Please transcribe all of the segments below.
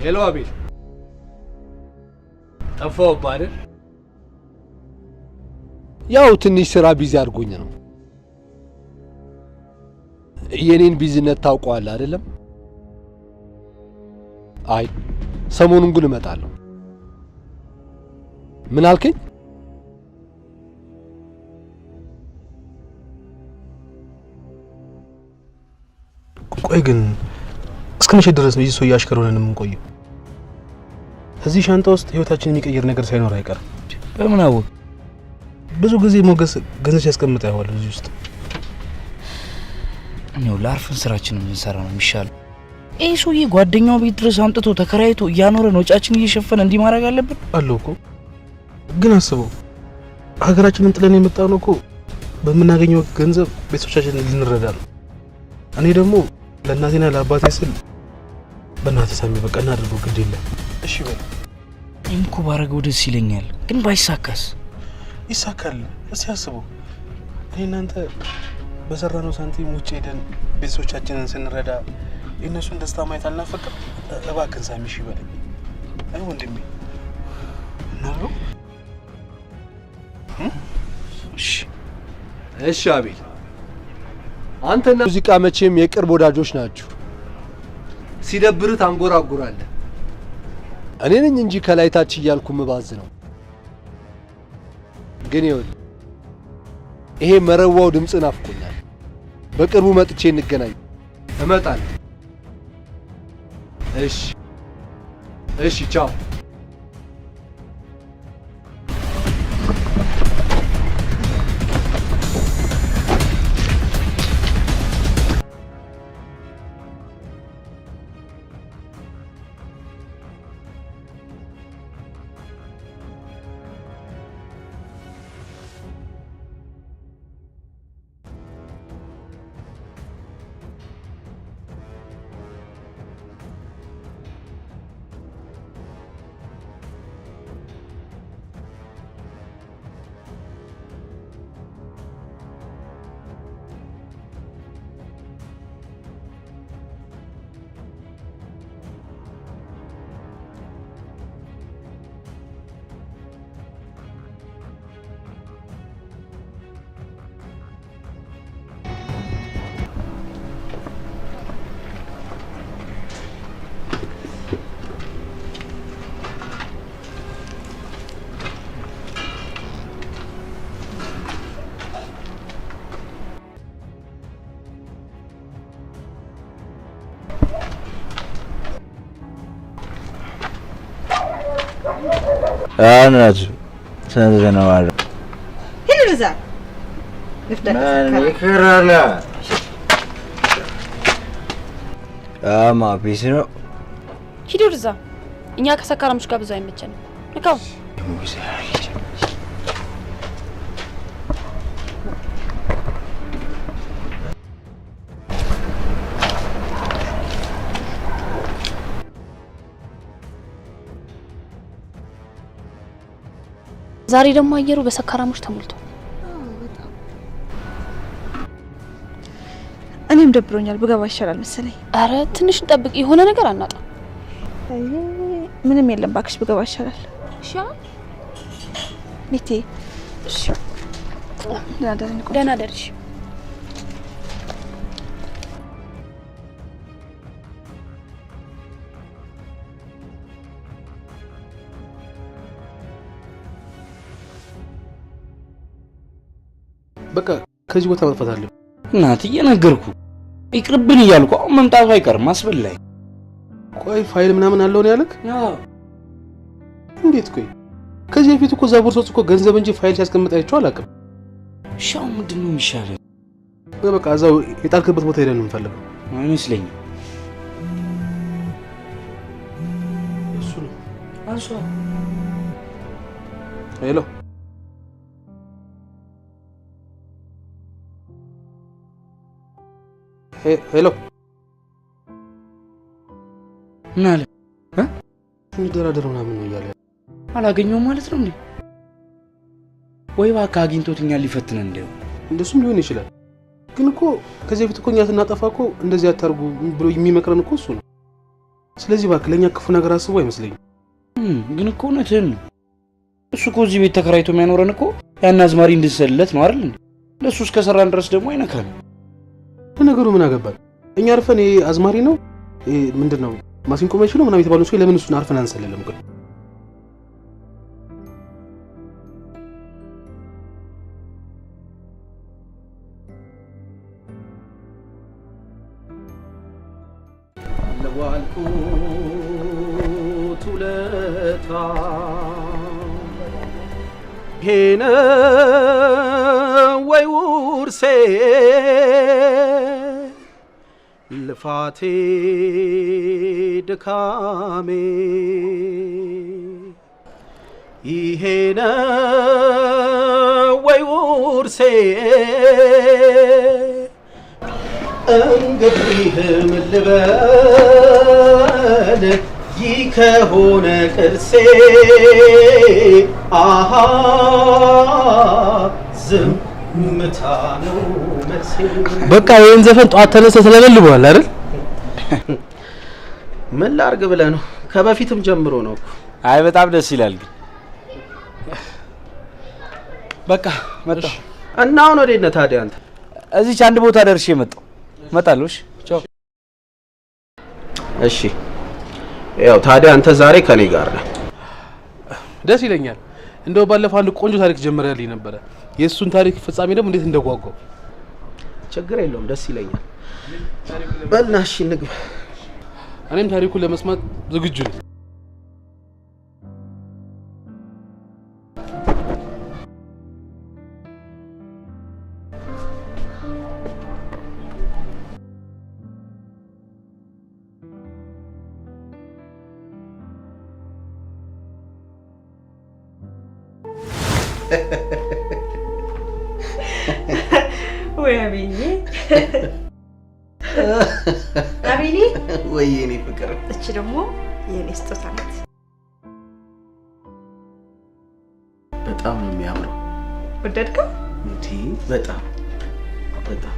ሄሎ አቤል ጠፋው ባደር ያው ትንሽ ስራ ቢዚ አድርጎኝ ነው የኔን ቢዝነስ ታውቀዋለህ አይደለም አይ ሰሞኑን ግን እመጣለሁ ምን አልከኝ ቆይ ግን እስከመቼ ድረስ ነው እዚህ ያሽከር ሆነን የምንቆየው እዚህ ሻንጣ ውስጥ ህይወታችንን የሚቀይር ነገር ሳይኖር አይቀርም በምን አወቅ ብዙ ጊዜ ሞገስ ገንዘብ ያስቀምጣ ይዋል እዚህ ውስጥ ነው ላርፍን ስራችንን እንሰራ ነው የሚሻለው ሰውዬ ጓደኛው ቤት ድረስ አምጥቶ ተከራይቶ እያኖረን ወጫችን እየሸፈነ እንዲህ ማድረግ አለብን አለው እኮ ግን አስበው ሀገራችንን ጥለን የመጣነው እኮ በመናገኘው ገንዘብ ቤተሰቦቻችንን ልንረዳ ነው እኔ ደግሞ ለእናቴና ለአባቴ ስል በእናቴ ሳሚ በቃ እናድርገው ግድ የለም እሺ በል እንኩ ባረገው ደስ ይለኛል ግን ባይሳካስ ይሳካል እስኪ አስበው እኔ እናንተ በሰራነው ሳንቲም ውጭ ሄደን ቤተሰቦቻችንን ስንረዳ የእነሱን ደስታ ማየት አልናፈቅም እባክህን ሳሚ እሺ በለኝ አይ ወንድሜ እናድርገው እሺ አቤል አንተና ሙዚቃ መቼም የቅርብ ወዳጆች ናችሁ ሲደብርህ ታንጎራጉራለህ እኔ ነኝ እንጂ ከላይ ታች እያልኩ መባዝ ነው ግን ይሄ መረዋው ድምጽ ናፍቆኛል በቅርቡ መጥቼ እንገናኝ እመጣለሁ እሺ ቻው أنا سنة نوار. هل رزق؟ ما نكرر لا. ما بيسنو. هل رزق؟ إني أكسر مش قابل زي متجن. نكاو. ዛሬ ደግሞ አየሩ በሰካራሞች ተሞልቷል። እኔም ደብሮኛል ብገባ ይሻላል መሰለኝ። አረ ትንሽ እንጠብቅ የሆነ ነገር አናጣ። ምንም የለም ባክሽ ብገባ ይሻላል። እሺ ሚቴ እሺ ደህና ደርሽ። በቃ ከዚህ ቦታ መጥፋት አለ። እናትዬ ነገርኩ ይቅርብን እያልኩ አሁን መምጣቱ አይቀርም አስበላይ። ቆይ ፋይል ምናምን አለው ነው ያለክ? አዎ። እንዴት ቆይ ከዚህ በፊት እኮ እዛ ቦርሳ ውስጥ እኮ ገንዘብ እንጂ ፋይል ሲያስቀምጥ አይቼው አላውቅም። ሻው ምንድነው የሚሻለው? በቃ እዛው የጣልክበት ቦታ ሄደን እንፈልገው። አይመስለኝም። እሱ ነው። አንሷ ሄሎ ሄሎ ምን አለ? እንደራደር ምናምን ነው እያለ አላገኘውም ማለት ነው እንዴ? ወይ እባክህ አግኝቶትኛል ሊፈትነን እንደው እንደሱም ሊሆን ይችላል። ግን እኮ ከዚህ በፊት እኮ እኛ ስናጠፋ እኮ እንደዚህ አታርጉ ብሎ የሚመክረን እኮ እሱ ነው። ስለዚህ እባክህ ለኛ ክፉ ነገር አስቦ አይመስለኝም። ግን እኮ እውነትህን ነው። እሱ እኮ እዚህ ቤት ተከራይቶ የሚያኖረን እኮ ያን አዝማሪ እንድንሰልለት ነው አይደል? ለሱ እስከሰራን ድረስ ደግሞ አይነካም። ለነገሩ ምን አገባል? እኛ አርፈን ይሄ አዝማሪ ነው ምንድነው ማሲንቆ መች ነው ምናምን የተባለው ሰው ለምን እሱን አርፈን አንሰልልም? ግን ለዋልኩት ውለታ ሄነ ወይ ውርሴ ልፋቴ ድካሜ ይሄነ ወይ ውርሴ እንግዲህ ምን ልበል ይህ ከሆነ ቅርሴ አሃ ዝምታ ነው መልሴ። በቃ ይሄን ዘፈን ጧት ተነስተህ ተለበልበዋል አይደል? ምን ላርግ ብለህ ነው? ከበፊትም ጀምሮ ነው እኮ። አይ በጣም ደስ ይላል። ግን በቃ መጣሁ እና አሁን ወዴት ነህ ታዲያ አንተ? እዚች አንድ ቦታ ደርሼ እመጣለሁ። እሺ ቻው። እሺ ያው ታዲያ አንተ ዛሬ ከኔ ጋር ነህ። ደስ ይለኛል። እንደው ባለፈው አንድ ቆንጆ ታሪክ ጀመረልኝ ነበረ። የእሱን ታሪክ ፍጻሜ ደግሞ እንዴት እንደጓጓው። ችግር የለውም ደስ ይለኛል። በልና እሺ እንግባ። እኔም ታሪኩን ለመስማት ዝግጁ ነኝ። ወይ አቤኔ አቤኔ ወይ የኔ ፍቅር፣ እቺ ደግሞ የኔ ስጦታ ናት። በጣም ነው የሚያምረው። ወደድከው? እንዴ በጣም በጣም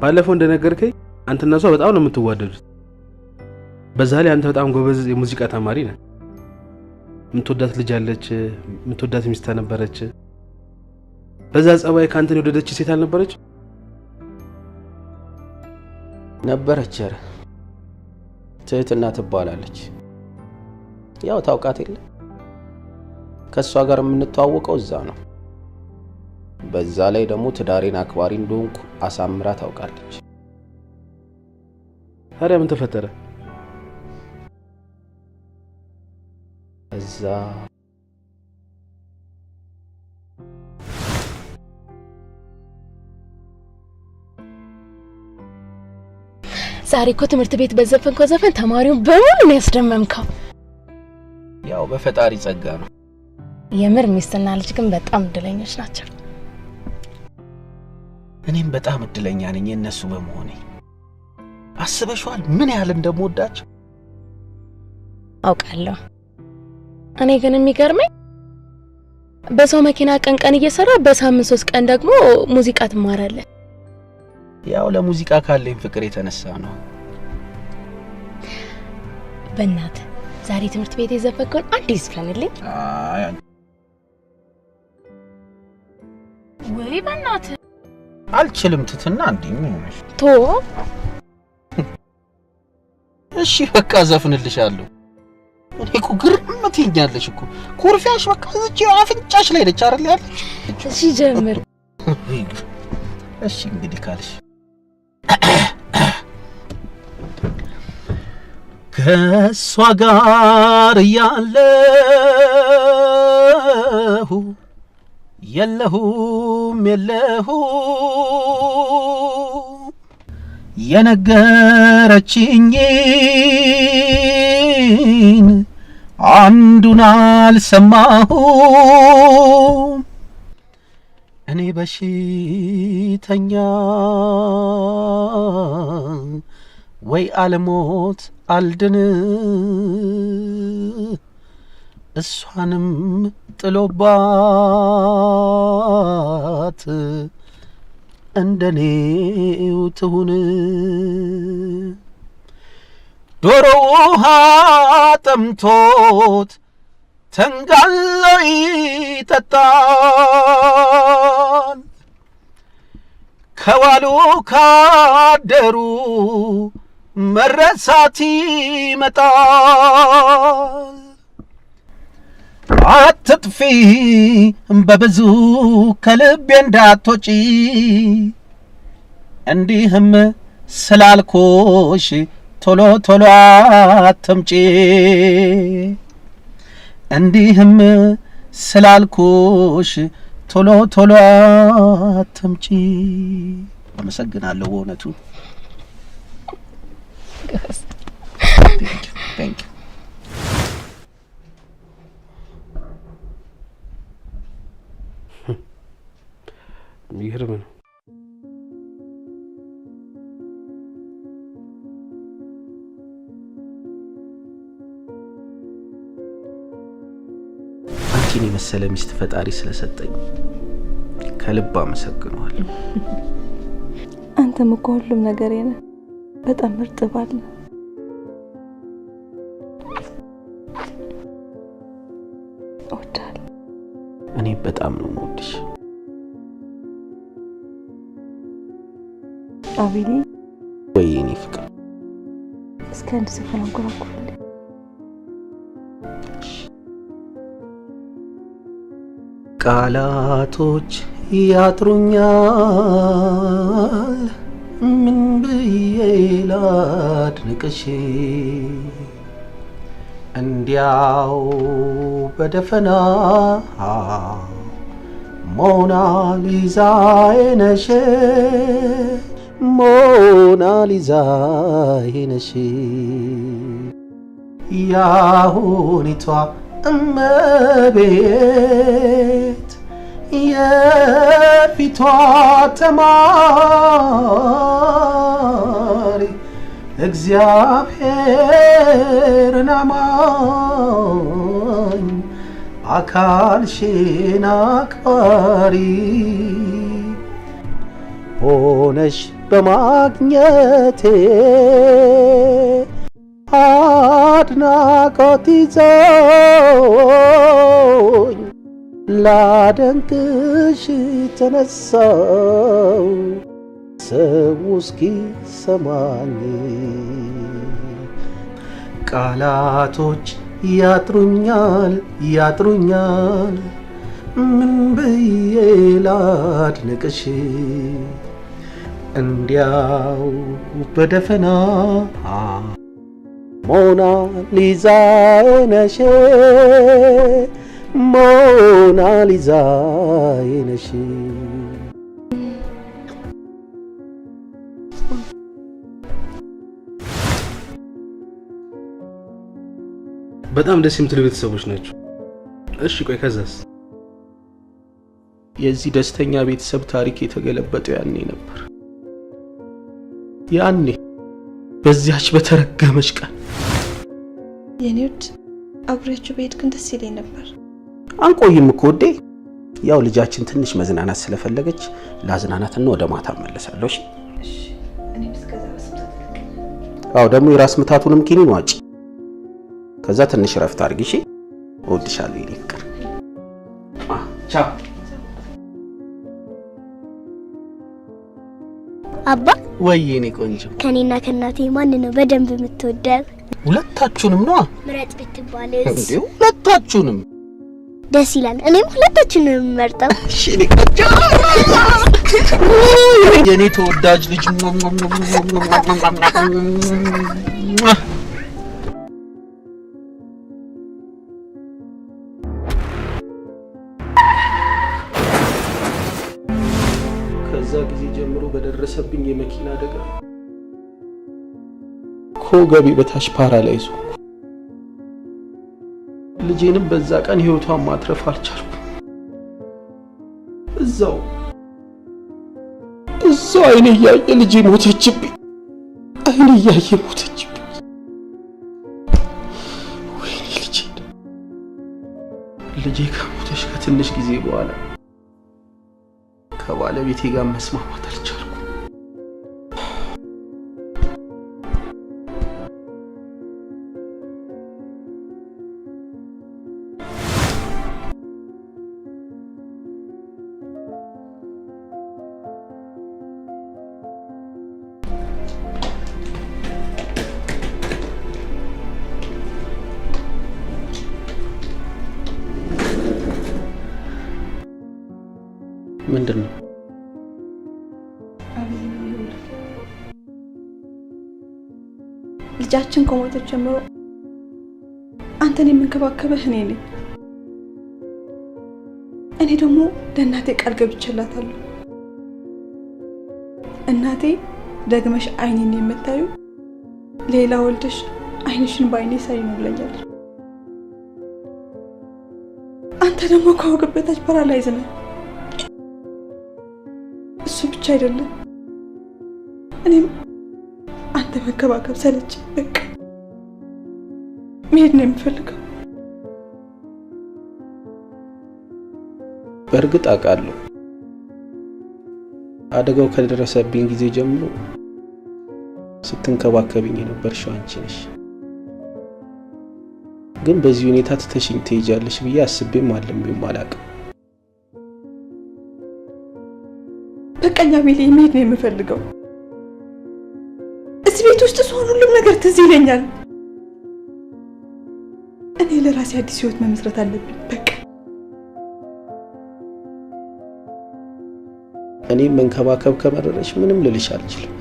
ባለፈው እንደነገርከኝ አንተና እሷ በጣም ነው የምትዋደዱት። በዛ ላይ አንተ በጣም ጎበዝ የሙዚቃ ተማሪ ነህ። የምትወዳት ልጅ አለች፣ የምትወዳት ሚስት ነበረች። በዛ ጸባይ ካንተን የወደደች ሴት አልነበረች? ነበረች። ኧረ ትህትና ትባላለች። ያው ታውቃት የለ ከሷ ጋር የምንተዋወቀው እዛ ነው። በዛ ላይ ደግሞ ትዳሬን አክባሪ እንደሆንኩ አሳምራ ታውቃለች። ታዲያ ምን ተፈጠረ? እዛ ዛሬ እኮ ትምህርት ቤት በዘፈንከው ዘፈን ተማሪውን በሙሉ ነው ያስደመምከው። ያው በፈጣሪ ጸጋ ነው። የምር ሚስትና ልጅ ግን በጣም እድለኞች ናቸው። እኔም በጣም እድለኛ ነኝ የነሱ በመሆኔ። አስበሽዋል ምን ያህል እንደምወዳቸው? አውቃለሁ። እኔ ግን የሚገርመኝ በሰው መኪና ቀን እየሰራ በሳምንት 3 ቀን ደግሞ ሙዚቃ ትማራለህ። ያው ለሙዚቃ ካለኝ ፍቅር የተነሳ ነው። በእናትህ ዛሬ ትምህርት ቤት የዘፈንከውን አንድ ይዝፈንልኝ። አይ ወይ በእናትህ አልችልም ትትና እንዴ ምን ሆነሽ? ቶ እሺ በቃ ዘፍንልሻለሁ። እኔ እኮ ግርም ትይኛለሽ እኮ ኩርፊያሽ በቃ እዚህ አፍንጫሽ ላይ ነች አይደል ያለሽ? እሺ ጀምር። እሺ እንግዲህ ካልሽ ከሷ ጋር ያለው የነገረችኝን አንዱን አልሰማሁም እኔ በሽተኛ ወይ አልሞት አልድን እሷንም ጥሎባት እንደኔው ትሁን ዶሮ ውሃ ጠምቶት ተንጋሎ ይጠጣል ከዋሉ ካደሩ መረሳት ይመጣል አትጥፊ በብዙ ከልቤ እንዳትወጪ እንዲህም ስላልኩሽ ቶሎ ቶሎ አትምጪ እንዲህም ስላልኩሽ ቶሎ ቶሎ አትምጪ አመሰግናለሁ በእውነቱ Thank you. የሚገርም ነው። አንቺን የመሰለ ሚስት ፈጣሪ ስለሰጠኝ ከልብ አመሰግናለሁ። አንተም እኮ ሁሉም ነገሬ ነህ። በጣም ምርጥ ባል ነህ። እወድሃለሁ። እኔ በጣም ነው የምወድሽ። አቤሌ ወይ እኔ ፍቅር እስከ አንድ ዘፈን አንጎራጉርልኝ። ቃላቶች ያጥሩኛል ምን ብዬ ላድንቅሽ እንዲያው በደፈና ሞናሊዛዬ ነሽ ሞናሊዛዬ ነሽ ያሁኒቷ እመቤት የፊቷ ተማሪ እግዚአብሔርን አማኝ አካልሽን አክባሪ ሆነሽ በማግኘቴ አድናቆት ይዞኝ ላደንቅሽ ተነሳው ሰው እስኪሰማኝ ቃላቶች ያጥሩኛል ያጥሩኛል ምን ብዬ ላድንቅሽ እንዲያው በደፈና ሞናሊዛዬ ነሽ ሞናሊዛዬ ነሽ በጣም ደስ የምትሉ ቤተሰቦች ናቸው። እሺ ቆይ ከዛስ? የዚህ ደስተኛ ቤተሰብ ታሪክ የተገለበጠው ያኔ ነበር። ያኔ በዚያች በተረገመች ቀን የኔ ውድ አብሬያችሁ በሄድክ ደስ ይለኝ ነበር። አንቆይም እኮ ወዴ፣ ያው ልጃችን ትንሽ መዝናናት ስለፈለገች ላዝናናትና ወደ ማታ መለሳለሁ። እሺ እኔ እስከዛ መስጠት አው ደግሞ የራስ ምታቱንም ኪኒን ዋጪ፣ ከዛ ትንሽ ረፍት አድርጊ። እሺ እወድሻለሁ የኔ ፍቅር። ቻው አባ። ወይ የኔ ቆንጆ፣ ከኔና ከናቴ ማን ነው በደንብ የምትወደው? ሁለታችሁንም ነው። ምረጥ ብትባልስ? እንዴ ሁለታችሁንም ደስ ይላል። እኔም ሁለታችሁንም የምመርጠው። እሺ የኔ ቆንጆ፣ የኔ ተወዳጅ ልጅ ከዛ ጊዜ ጀምሮ በደረሰብኝ የመኪና አደጋ ከወገቤ በታች ፓራላይዝ ሆንኩ። ልጄንም በዛ ቀን ህይወቷን ማትረፍ አልቻልኩም። እዛው አይኔ እያየ ልጄ ሞተችብኝ። አይኔ እያየ ሞተችብኝ። ወይኔ ልጄ ከሞተች ከትንሽ ጊዜ በኋላ ከባለቤቴ ጋር መስማማት አልቻልኩም። ምንድን ነው? ልጃችን ከሞተች ጀምሮ አንተን የምንከባከበህ እኔ ነኝ። እኔ ደግሞ ለእናቴ ቃል ገብቼላታለሁ። እናቴ ደግመሽ አይኔን የምታዩ ሌላ ወልደሽ አይንሽን በአይኔ ሳይ ነው ብለኛለች። አንተ ደግሞ ከወገብ በታች ፓራላይዝ ነህ። እሱ ብቻ አይደለም፣ እኔም አንተ መከባከብ ሰለች። በቃ መሄድ ነው የምፈልገው። በእርግጥ አውቃለሁ አደጋው ከደረሰብኝ ጊዜ ጀምሮ ስትንከባከብኝ የነበርሽው አንቺ ነሽ። ግን በዚህ ሁኔታ ትተሽኝ ትሄጃለሽ ብዬ አስቤም አልሜም አላውቅም። በቃኛ ቤሌ መሄድ ነው የምፈልገው። እዚህ ቤት ውስጥ ስሆን ሁሉም ነገር ትዝ ይለኛል። እኔ ለራሴ አዲስ ህይወት መመስረት አለብኝ። በቃ እኔም መንከባከብ ከመረረሽ ምንም ልልሽ አልችልም።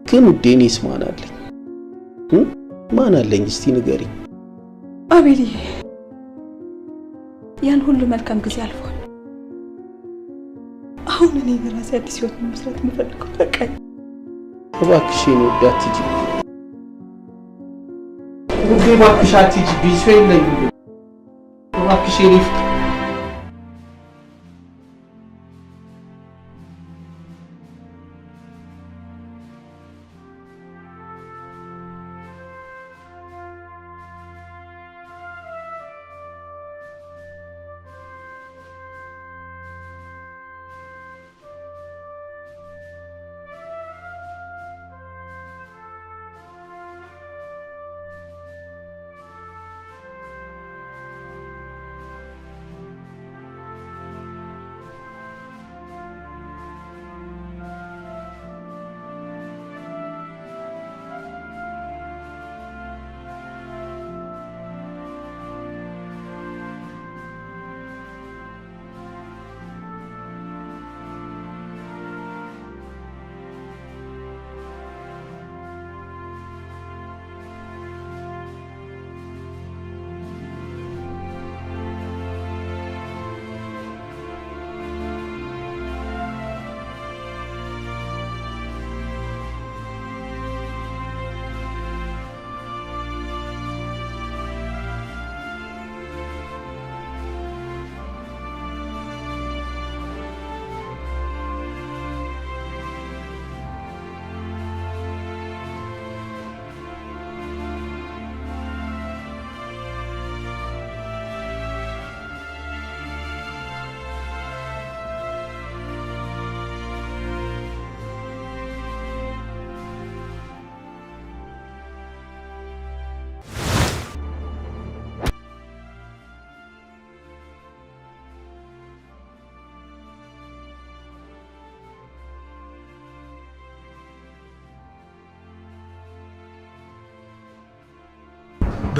ግን ውዴ እኔስ ማን አለኝ? ማን አለኝ? እስቲ ንገሪኝ። አቤል፣ ያን ሁሉ መልካም ጊዜ አልፏል። አሁን እኔ ለራሴ አዲስ ህይወት መመስረት የምፈልገው በቃ። እባክሽ የኔ ውዴ አትሂጂ። ውዴ እባክሽ አትሂጂ። ቢሶ የለኝም። እባክሽ የኔ ፍቅር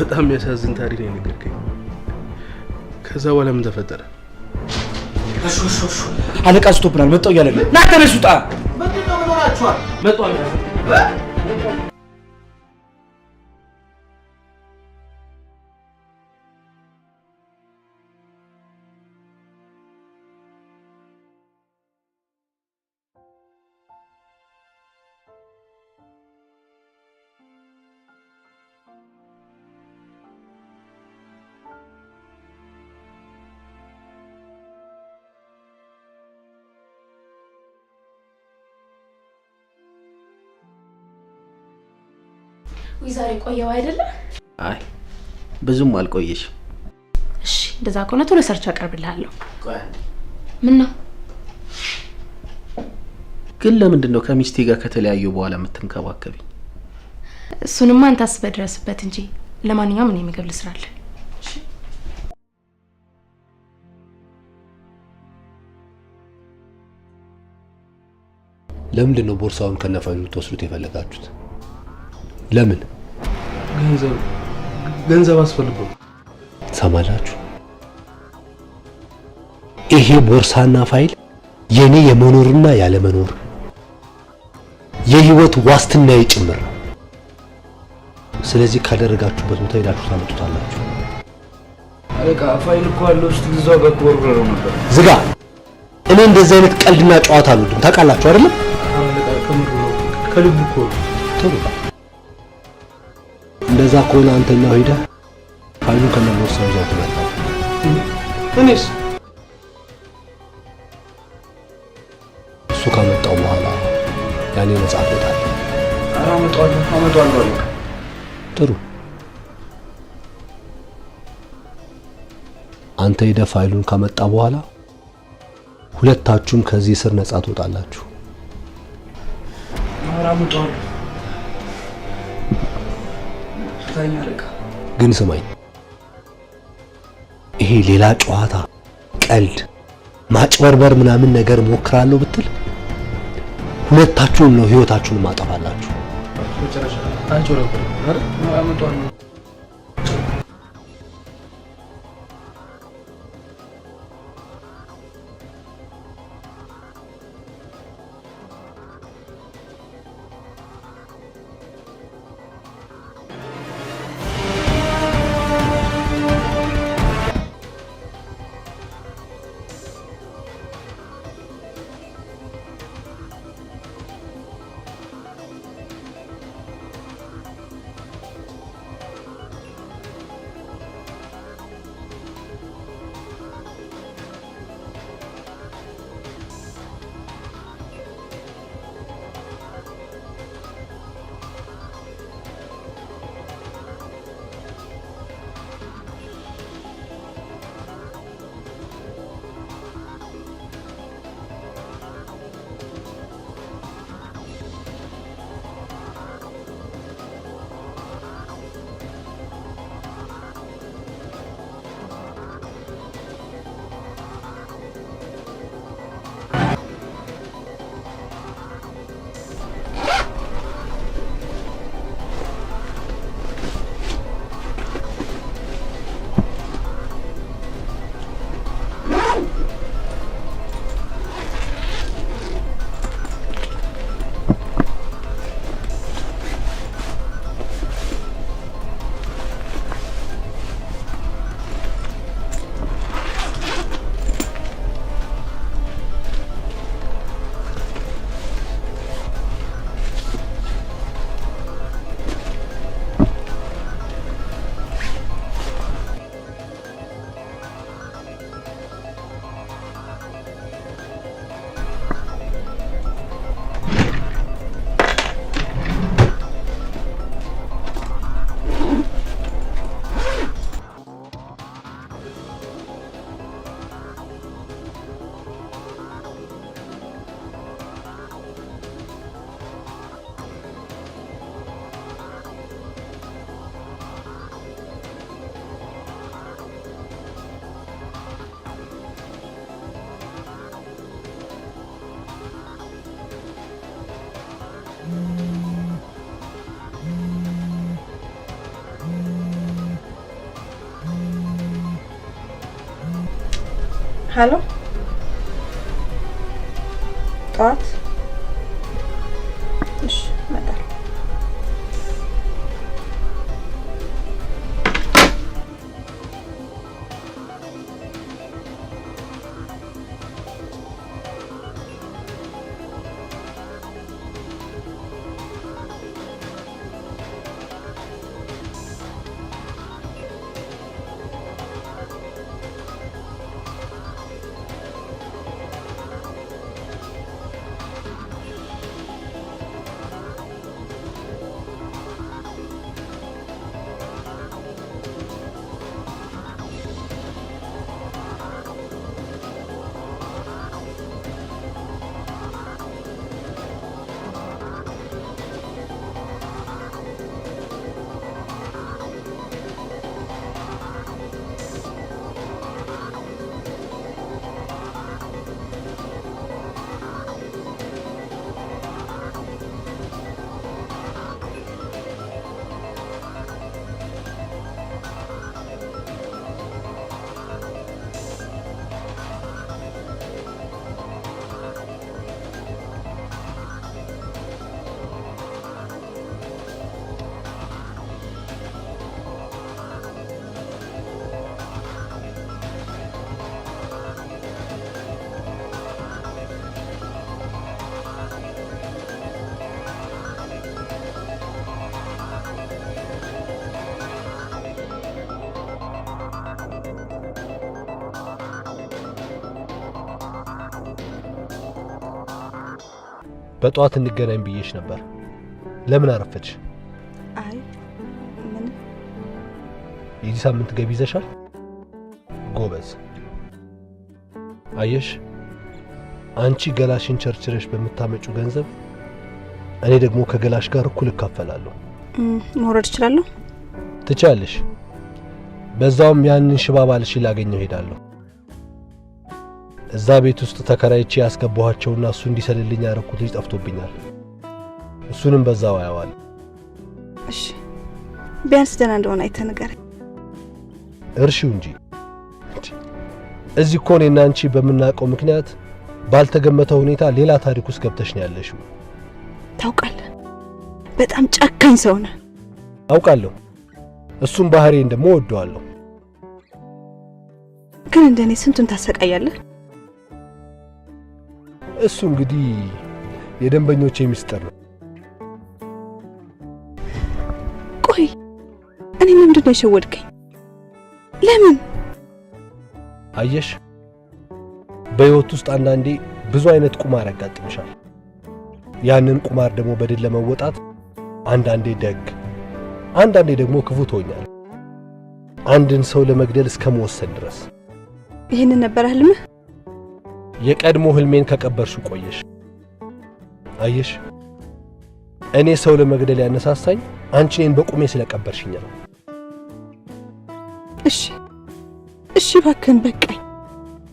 በጣም የሚያሳዝን ታሪክ ነው የነገርከኝ። ከዛ በኋላ ምን ተፈጠረ? አለቃ ስቶፕናል። መጣው እያለ ነው። ና ተነሱ፣ ውጣ። ምንድነው? ምን ሆናችኋል? መጣው ወይ ዛሬ ቆየው አይደለ? አይ ብዙም አልቆየሽ። እሺ እንደዛ ከሆነ ቶሎ ሰርች አቀርብልሃለሁ። ምን ነው ግን ለምንድን ነው ከሚስቴ ጋር ከተለያዩ በኋላ የምትንከባከቢኝ? እሱንማ አንተ አስበህ ድረስበት እንጂ ለማንኛውም እኔ ምግብ ልስራለሁ። ለምንድን ነው ቦርሳውን ከነፋይሉ ተወስዱት የፈለጋችሁት? ለምን? ገንዘብ አስፈልገው። ሰማላችሁ? ይሄ ቦርሳና ፋይል የኔ የመኖርና ያለ መኖር የህይወት ዋስትና ጭምር ነው። ስለዚህ ካደረጋችሁበት ቦታ ሄዳችሁ ታመጡታላችሁ። አለቃ ፋይል እኮ አለ ውስጥ እዛው በኮርነር ነበር። ዝጋ። እኔ እንደዚህ አይነት ቀልድና ጨዋታ አልወድም። ታውቃላችሁ አይደለም? አለቃ ከምሩ ነው ከልቡ እኮ ጥሩ። እንደዛ ከሆነ አንተኛው ሄደህ ፋይሉን ከነቦርሳው ይዘው ትመጣለህ። እኔስ እሱ ካመጣው በኋላ ያኔ ነጻ ትወጣለህ። አመጣዋለሁ። ጥሩ። አንተ ሄደህ ፋይሉን ካመጣ በኋላ ሁለታችሁም ከዚህ ስር ነጻ ትወጣላችሁ። ግን ስማኝ፣ ይሄ ሌላ ጨዋታ፣ ቀልድ፣ ማጭበርበር ምናምን ነገር ሞክራለሁ ብትል ሁለታችሁም ነው ህይወታችሁን ማጠፋላችሁ። መጨረሻ አይጮረብም አይደል? አመጣዋለሁ። ሄሎ ጠዋት እሺ እመጣለሁ። በጧት እንገናኝ ብዬሽ ነበር። ለምን አረፈድሽ? አይ ምን የዚህ ሳምንት ገቢ ይዘሻል? ጎበዝ። አየሽ፣ አንቺ ገላሽን ቸርችረሽ በምታመጪው ገንዘብ እኔ ደግሞ ከገላሽ ጋር እኩል እካፈላለሁ። መውረድ እችላለሁ? ትቻለሽ። በዛውም ያንን ሽባ ባልሽን ላገኘው ሄዳለሁ። እዛ ቤት ውስጥ ተከራይቼ ያስገባኋቸውና እሱ እንዲሰልልኝ ያረኩት ልጅ ጠፍቶብኛል። እሱንም በዛው አያዋል። እሺ ቢያንስ ደህና እንደሆነ አይተህ ንገረኝ። እርሺው እንጂ እዚህ እኮ እኔና አንቺ በምናውቀው ምክንያት ባልተገመተ ሁኔታ ሌላ ታሪክ ውስጥ ገብተሽ ነው ያለሽው። ታውቃለህ፣ በጣም ጨካኝ ሰው ነህ። አውቃለሁ። እሱም ባህሪዬን ደግሞ ወደዋለሁ። ግን እንደኔ ስንቱን ታሰቃያለህ? እሱ እንግዲህ የደንበኞቼ ሚስጥር ነው። ቆይ እኔ ምንድን ነው የሸወድከኝ? ለምን? አየሽ፣ በህይወት ውስጥ አንዳንዴ ብዙ አይነት ቁማር ያጋጥምሻል። ያንን ቁማር ደግሞ በድል ለመወጣት አንዳንዴ ደግ፣ አንዳንዴ ደግሞ ክፉ ትሆኛለሽ። አንድን ሰው ለመግደል እስከ መወሰን ድረስ። ይሄንን ነበር ህልምህ? የቀድሞ ህልሜን ከቀበርሽው ቆየሽ። አየሽ፣ እኔ ሰው ለመግደል ያነሳሳኝ አንቺ እኔን በቁሜ ስለቀበርሽኝ ነው። እሺ እባክህን በቃኝ፣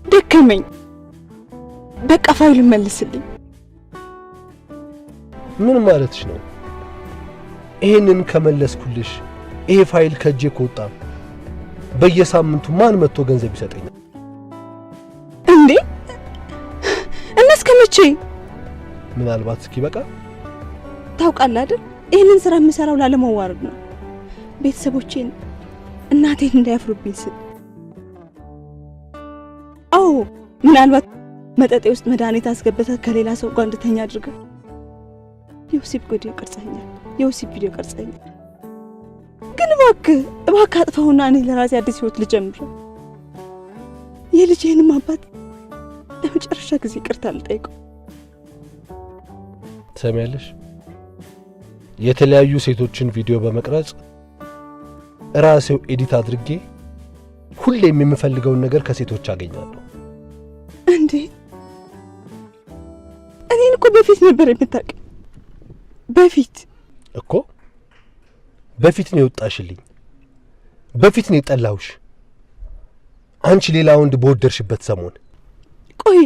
ደከመኝ። በቃ ፋይሉን መልስልኝ። ምን ማለትሽ ነው? ይሄንን ከመለስኩልሽ ይሄ ፋይል ከጄ ከወጣ በየሳምንቱ ማን መጥቶ ገንዘብ ይሰጠኛል እንዴ? እና እስከመቼ? ምናልባት እስኪበቃ። ታውቃለህ አይደል? ይሄንን ስራ የምሰራው ላለመዋረድ ነው። ቤተሰቦቼን እናቴን እንዳያፍሩብኝ ስል። አዎ ምናልባት መጠጤ ውስጥ መድኃኒት አስገብተህ ከሌላ ሰው ጋር እንድተኛ አድርገህ የወሲብ ቪዲዮ ቀርጸኛል። ግን እባክህ አጥፋውና እኔ ለራሴ አዲስ ህይወት ልጀምር። የልጄንም አባት ለመጨረሻ ጊዜ ይቅርታ ልጠይቀው። ትሰሚያለሽ? የተለያዩ ሴቶችን ቪዲዮ በመቅረጽ ራሴው ኤዲት አድርጌ ሁሌም የምፈልገውን ነገር ከሴቶች አገኛለሁ። እንዴ እኔን እኮ በፊት ነበር የምታውቀኝ። በፊት ነው የወጣሽልኝ፣ በፊት ነው የጠላሁሽ። አንቺ ሌላ ወንድ በወደድሽበት ሰሞን። ቆይ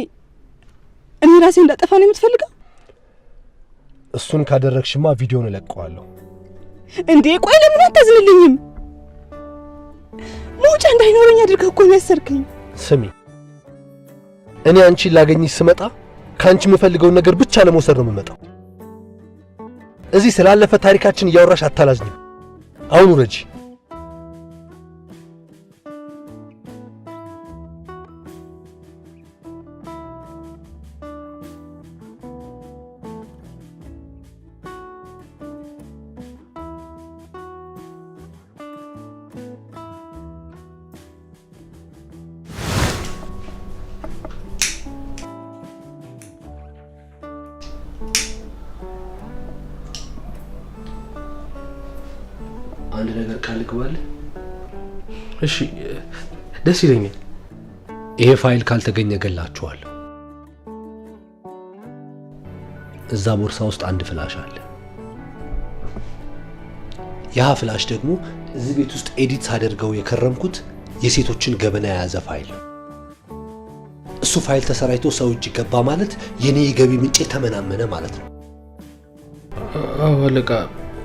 እኔ ራሴ እንዳጠፋ ነው የምትፈልገው? እሱን ካደረግሽማ ቪዲዮን እለቀዋለሁ። እንዴ ቆይ ለምን አታዝንልኝም? መውጫ እንዳይኖረኝ አድርገህ እኮ ነው ያሰርከኝ። ስሚ፣ እኔ አንቺን ላገኝሽ ስመጣ ከአንቺ የምፈልገውን ነገር ብቻ ለመውሰድ ነው የምመጣው። እዚህ ስላለፈ ታሪካችን እያወራሽ አታላዝኝም። አሁን ውረጂ። አንድ ነገር ካልግባል። እሺ ደስ ይለኛል። ይሄ ፋይል ካልተገኘ ገላችኋለሁ። እዛ ቦርሳ ውስጥ አንድ ፍላሽ አለ። ያ ፍላሽ ደግሞ እዚህ ቤት ውስጥ ኤዲት ሳደርገው የከረምኩት የሴቶችን ገበና የያዘ ፋይል ነው። እሱ ፋይል ተሰራይቶ ሰው እጅ ገባ ማለት የኔ የገቢ ምንጭ ተመናመነ ማለት ነው። አዎ አለቃ፣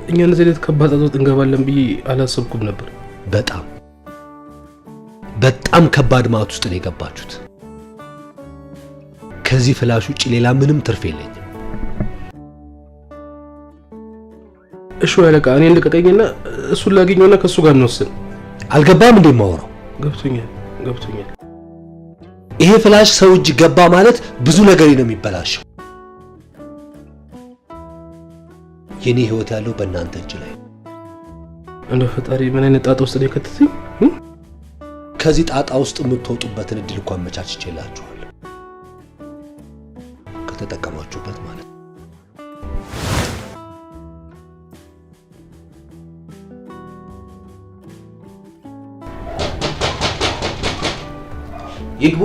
እኛ እንደዚህ አይነት ከባድ ጣጣ ውስጥ እንገባለን ብዬ አላሰብኩም ነበር። በጣም ከባድ ማት ውስጥ ነው የገባችሁት። ከዚህ ፍላሽ ውጭ ሌላ ምንም ትርፍ የለኝም። እሺ አለቃ፣ እኔ ልቀጠኝና እሱን ላገኘውና ከሱ ጋር እንወስን። አልገባም እንዴ የማወራው? ገብቶኛል። ይሄ ፍላሽ ሰው እጅ ገባ ማለት ብዙ ነገር ነው የሚበላሸው። የኔ ህይወት ያለው በእናንተ እጅ ላይ። እንደ ፈጣሪ ምን አይነት ጣጣ ውስጥ ነው የከተተኝ? ከዚህ ጣጣ ውስጥ የምትወጡበትን እድል እንኳን አመቻችቼላችኋለሁ፣ ከተጠቀማችሁበት ማለት ነው። ይግቡ።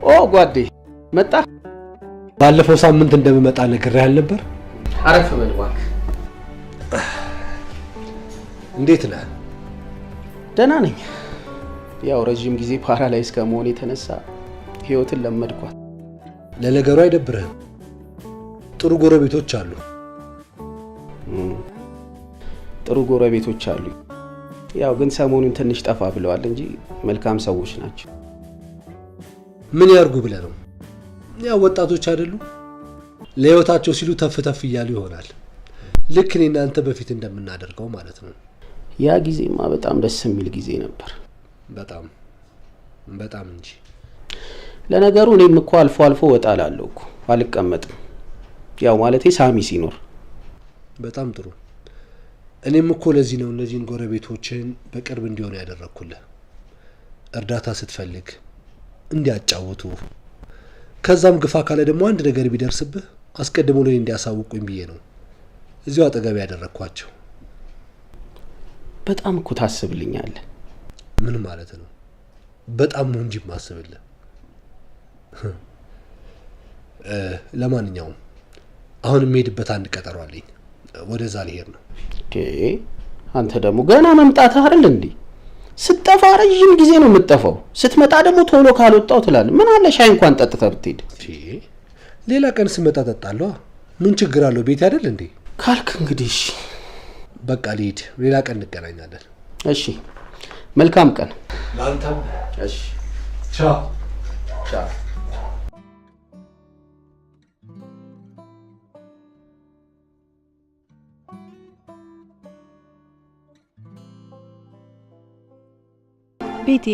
ኦ ጓዴ መጣ። ባለፈው ሳምንት እንደምመጣ ነግሬህ አልነበር? አረፍ በል እባክህ። እንዴት ነህ? ደህና ነኝ። ያው ረጅም ጊዜ ፓራላይዝ ከመሆን የተነሳ ህይወትን ለመድኳት። ለነገሩ አይደብርህም። ጥሩ ጎረቤቶች አሉ። ጥሩ ጎረቤቶች አሉ። ያው ግን ሰሞኑን ትንሽ ጠፋ ብለዋል እንጂ መልካም ሰዎች ናቸው። ምን ያርጉ ብለህ ነው? ያው ወጣቶች አይደሉ? ለህይወታቸው ሲሉ ተፍ ተፍ እያሉ ይሆናል። ልክ እኔ እናንተ በፊት እንደምናደርገው ማለት ነው። ያ ጊዜማ በጣም ደስ የሚል ጊዜ ነበር። በጣም በጣም እንጂ። ለነገሩ እኔም እኮ አልፎ አልፎ ወጣ እላለሁ እኮ፣ አልቀመጥም። ያው ማለቴ ሳሚ ሲኖር። በጣም ጥሩ። እኔም እኮ ለዚህ ነው እነዚህን ጎረቤቶችን በቅርብ እንዲሆኑ ያደረኩልህ። እርዳታ ስትፈልግ እንዲያጫውቱ፣ ከዛም ግፋ ካለ ደግሞ አንድ ነገር ቢደርስብህ አስቀድሞ ላይ እንዲያሳውቁኝ ብዬ ነው እዚሁ አጠገብ ያደረኳቸው። በጣም እኮ ታስብልኛለህ። ምን ማለት ነው? በጣም ነው እንጂ ማስብልህ። ለማንኛውም አሁን የምሄድበት አንድ ቀጠሮ አለኝ። ወደዛ ልሄድ ነው። አንተ ደግሞ ገና መምጣትህ አይደል እንዴ? ስትጠፋ ረጅም ጊዜ ነው የምትጠፋው። ስትመጣ ደግሞ ቶሎ ካልወጣው ትላለህ። ምን አለ ሻይ እንኳን ጠጥተህ ብትሄድ። ሌላ ቀን ስመጣ ጠጣለሁ። ምን ችግር አለው? ቤት አይደል እንዴ? ካልክ እንግዲህ እሺ በቃ ልሂድ። ሌላ ቀን እንገናኛለን። እሺ መልካም ቀን ላንተም። እሺ ቻው ቻው። ቤቴ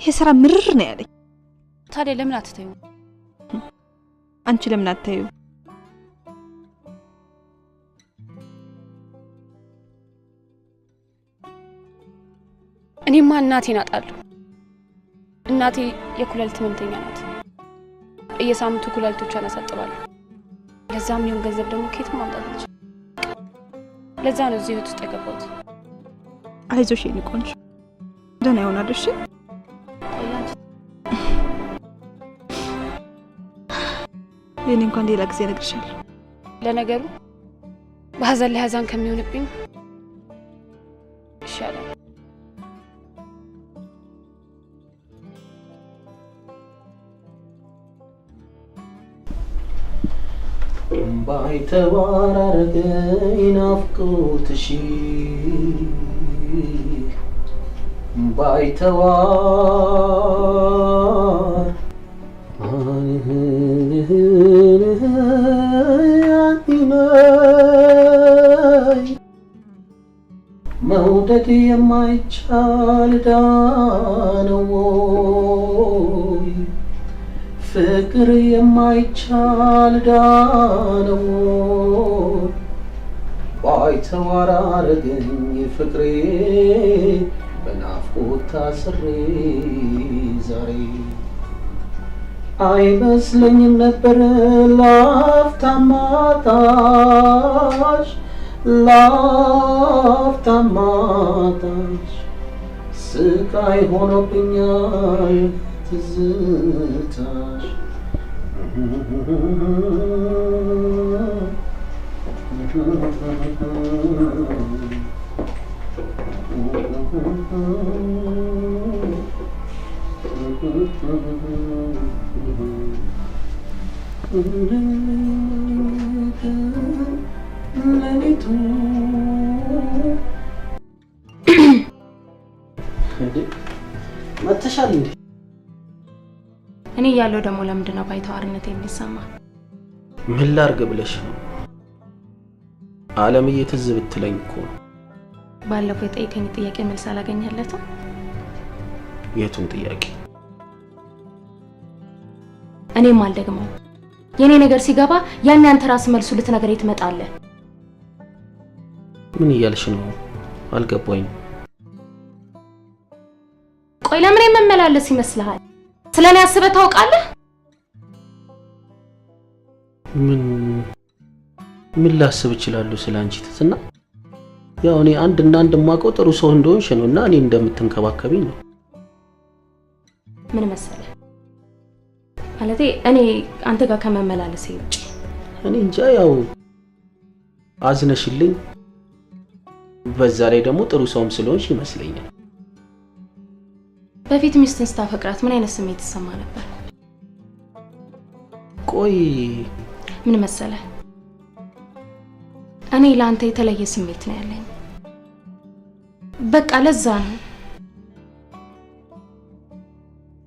ይሄ ስራ ምርር ነው ያለኝ። ታዲያ ለምን አትተዩ? አንቺ ለምን አትተዩ? እኔማ እናቴን አጣለሁ። እናቴ የኩላሊት ህመምተኛ ናት። በየሳምንቱ ኩላሊቶቿን አሳጥባለሁ። ለዛም ይሁን ገንዘብ ደግሞ ከየትም ማምጣት አልችልም። ለዛ ነው እዚህ ህይወት ውስጥ የገባሁት። አይዞሽ የኔ ቆንጆ፣ ደህና ይሆናል። እሺ የኔ እንኳን ሌላ ጊዜ እነግርሻለሁ። ለነገሩ በሀዘን ላይ ሀዘን ከሚሆንብኝ ይሻላል። ባይተዋራረገኝ ናፍቆትሽ ባይተዋር መውደድ የማይቻል ዳነው ፍቅር የማይቻል ዳነው ባይተዋራረገኝ ፍቅሬ በናፍቆት ታስሬ ዛሬ አይመስለኝም ነበር ላፍታማታሽ ስቃይ ሆኖብኛል ትዝታሽ መተሻል እንዴ? እኔ ያለው ደግሞ ለምንድነው ባይተዋርነት የሚሰማ? ምን ላርግ ብለሽ ነው? ዓለምዬ ትዝ ብትለኝ እኮ ባለፈው የጠየቀኝ ጥያቄ መልስ አላገኘለትም። የቱን ጥያቄ? እኔም አልደግመው። የኔ ነገር ሲገባ ያን አንተ ራስ መልሱ ልትነግረኝ ትመጣለህ። ምን እያልሽ ነው? አልገባኝም። ቆይ ለምን የምመላለስ ይመስልሃል? ስለኔ አስበህ ታውቃለህ? ምን ላስብ እችላለሁ ስላንቺ ትዝና? ያው እኔ አንድና አንድ የማውቀው ጥሩ ሰው እንደሆንሽ ነውና እኔ እንደምትንከባከቢኝ ነው። ምን መሰለህ ማለቴ እኔ አንተ ጋር ከመመላለስ ውጪ እኔ እንጃ ያው አዝነሽልኝ በዛ ላይ ደግሞ ጥሩ ሰውም ስለሆንሽ ይመስለኛል። በፊት ሚስትን ስታፈቅራት ምን አይነት ስሜት ይሰማ ነበር? ቆይ ምን መሰለህ እኔ ለአንተ የተለየ ስሜት ነው ያለኝ። በቃ ለዛ ነው።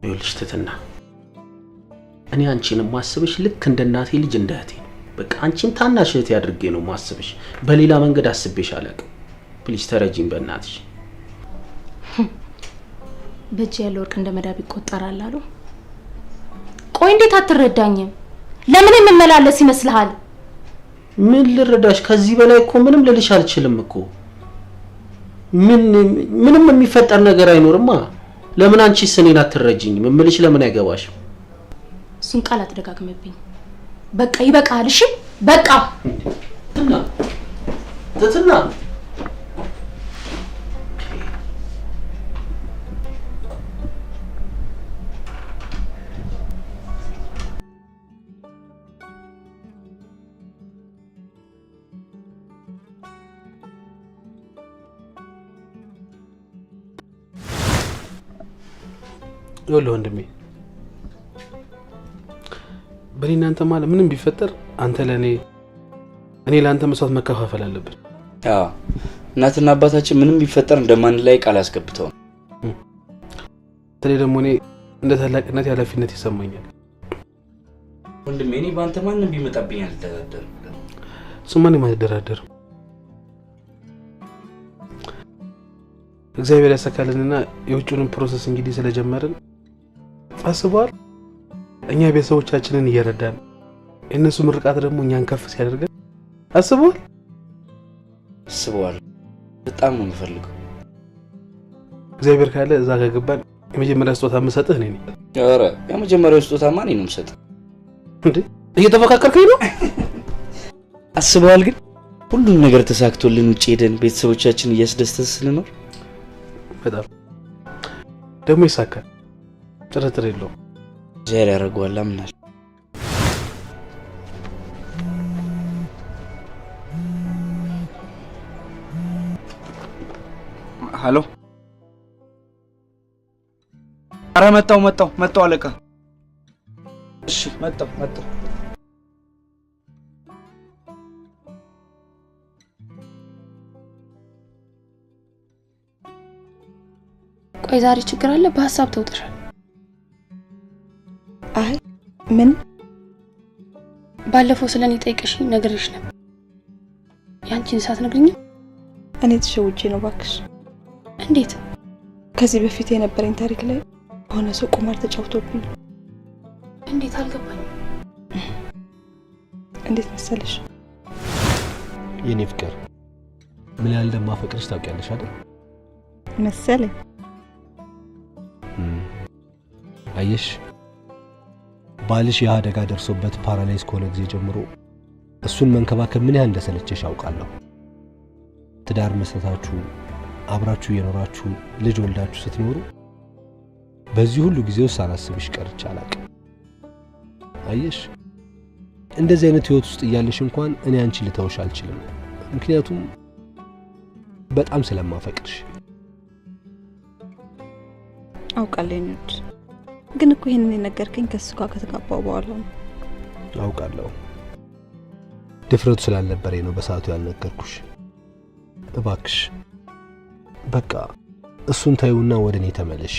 ይኸውልሽ ትትና እኔ አንቺን ማስብሽ ልክ እንደ እናቴ ልጅ እንደ እህቴ ነው። በቃ አንቺን ታናሽ እህቴ አድርጌ ነው ማስብሽ። በሌላ መንገድ አስቤሽ አላውቅም። ፕሊዝ ተረጂኝ በእናትሽ። በእጅ ያለው ወርቅ እንደ መዳብ ይቆጠራል አሉ። ቆይ እንዴት አትረዳኝም? ለምን የምመላለስ ይመስልሃል? ምን ልረዳሽ? ከዚህ በላይ እኮ ምንም ልልሽ አልችልም እኮ። ምንም የሚፈጠር ነገር አይኖርማ። ለምን አንቺስ እኔን አትረጂኝም? እምልሽ ለምን አይገባሽም? እሱን ቃል አትደጋግምብኝ። በቃ ይበቃል። እሺ በቃ ትትና ይኸውልህ ወንድሜ በእኔ እናንተ ማለት ምንም ቢፈጠር አንተ ለእኔ እኔ ለአንተ መስዋዕት መከፋፈል አለብን። አዎ እናትና አባታችን ምንም ቢፈጠር እንደማን ላይ ቃል አስገብተው በተለይ ደግሞ እኔ እንደ ታላቅነት ኃላፊነት ይሰማኛል። ወንድሜ እኔ በአንተ ማንም ቢመጣብኝ አልደራደርም። እሱማ እኔም አልደራደርም። እግዚአብሔር ያሳካልንና የውጭውንም ፕሮሰስ እንግዲህ ስለጀመርን አስበዋል። እኛ ቤተሰቦቻችንን እየረዳን የእነሱ ምርቃት ደግሞ እኛን ከፍ ሲያደርገን አስበዋል። በጣም ነው የምፈልገው። እግዚአብሔር ካለ እዛ ከገባን የመጀመሪያ ስጦታ የምሰጥህ እኔ ነኝ። ኧረ የመጀመሪያው ስጦታማ እኔ ነው የምሰጥህ። እንዴ እየተፈካከርከኝ ነው? አስበዋል ግን ሁሉም ነገር ተሳክቶልን ውጭ ሄደን ቤተሰቦቻችን እያስደስተን ስንኖር በጣም ደግሞ ይሳካል። ጥርጥር የለውም። እግዚአብሔር ያደርገዋል አምናለሁ። ሄሎ። ኧረ መጣሁ አለቃ። እሺ መጣሁ። ቆይ ዛሬ ችግር አለ? በሐሳብ ተውጥሻል። አይ ምን ባለፈው ስለኔ ጠይቀሽ ነገርሽ ነበር። ያንቺን ሳትነግሪኝ እኔ ተሸውጄ ነው ባክሽ። እንዴት? ከዚህ በፊት የነበረኝ ታሪክ ላይ ሆነ ሰው ቁማር ተጫውቶብኝ። እንዴት አልገባኝ። እንዴት መሰለሽ የኔ ፍቅር ምን ያህል እንደማፈቅርሽ ታውቂያለሽ አይደል? መሰለኝ። አየሽ ባልሽ የአደጋ ደርሶበት ፓራላይዝ ከሆነ ጊዜ ጀምሮ እሱን መንከባከብ ምን ያህል እንደሰለቸሽ አውቃለሁ። ትዳር መስረታችሁ አብራችሁ የኖራችሁ ልጅ ወልዳችሁ ስትኖሩ በዚህ ሁሉ ጊዜ ውስጥ ሳላስብሽ ቀርቼ አላውቅም። አየሽ እንደዚህ አይነት ህይወት ውስጥ እያለሽ እንኳን እኔ አንቺ ልተውሽ አልችልም። ምክንያቱም በጣም ስለማፈቅርሽ። አውቃለሁ። ግን እኮ ይሄንን የነገርከኝ ከሱ ጋር ከተጋባው በኋላ ነው። አውቃለሁ። ድፍረቱ ስላልነበረኝ ነው በሰዓቱ ያልነገርኩሽ። እባክሽ በቃ እሱን ታዩና ወደ እኔ ተመለሽ።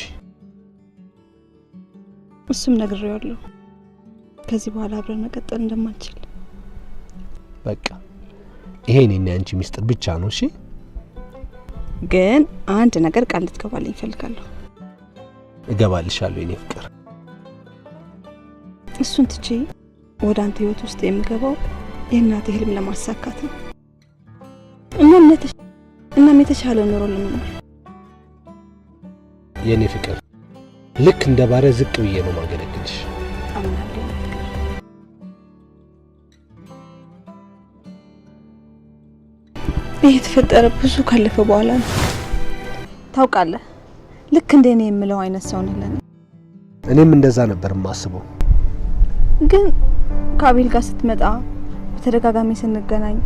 እሱም ነግሬዋለሁ ከዚህ በኋላ አብረን መቀጠል እንደማንችል። በቃ ይሄ እኔና አንቺ ሚስጥር ብቻ ነው። እሺ ግን አንድ ነገር ቃል ልትገባልኝ እፈልጋለሁ። እገባልሻለሁ የኔ ፍቅር። እሱን ትቼ ወደ አንተ ህይወት ውስጥ የምገባው የእናቴ ህልም ለማሳካት ነው። እናም የተሻለ ኑሮ ለመኖር። የኔ ፍቅር ልክ እንደ ባሪያ ዝቅ ብዬ ነው ማገለግልሽ። አምናለሁ። ይሄ የተፈጠረ ብዙ ካለፈ በኋላ ነው። ታውቃለህ፣ ልክ እንደኔ የምለው አይነት ሰው ነህ ለኔ። እኔም እንደዛ ነበር የማስበው። ግን ከአቤል ጋር ስትመጣ በተደጋጋሚ ስንገናኝ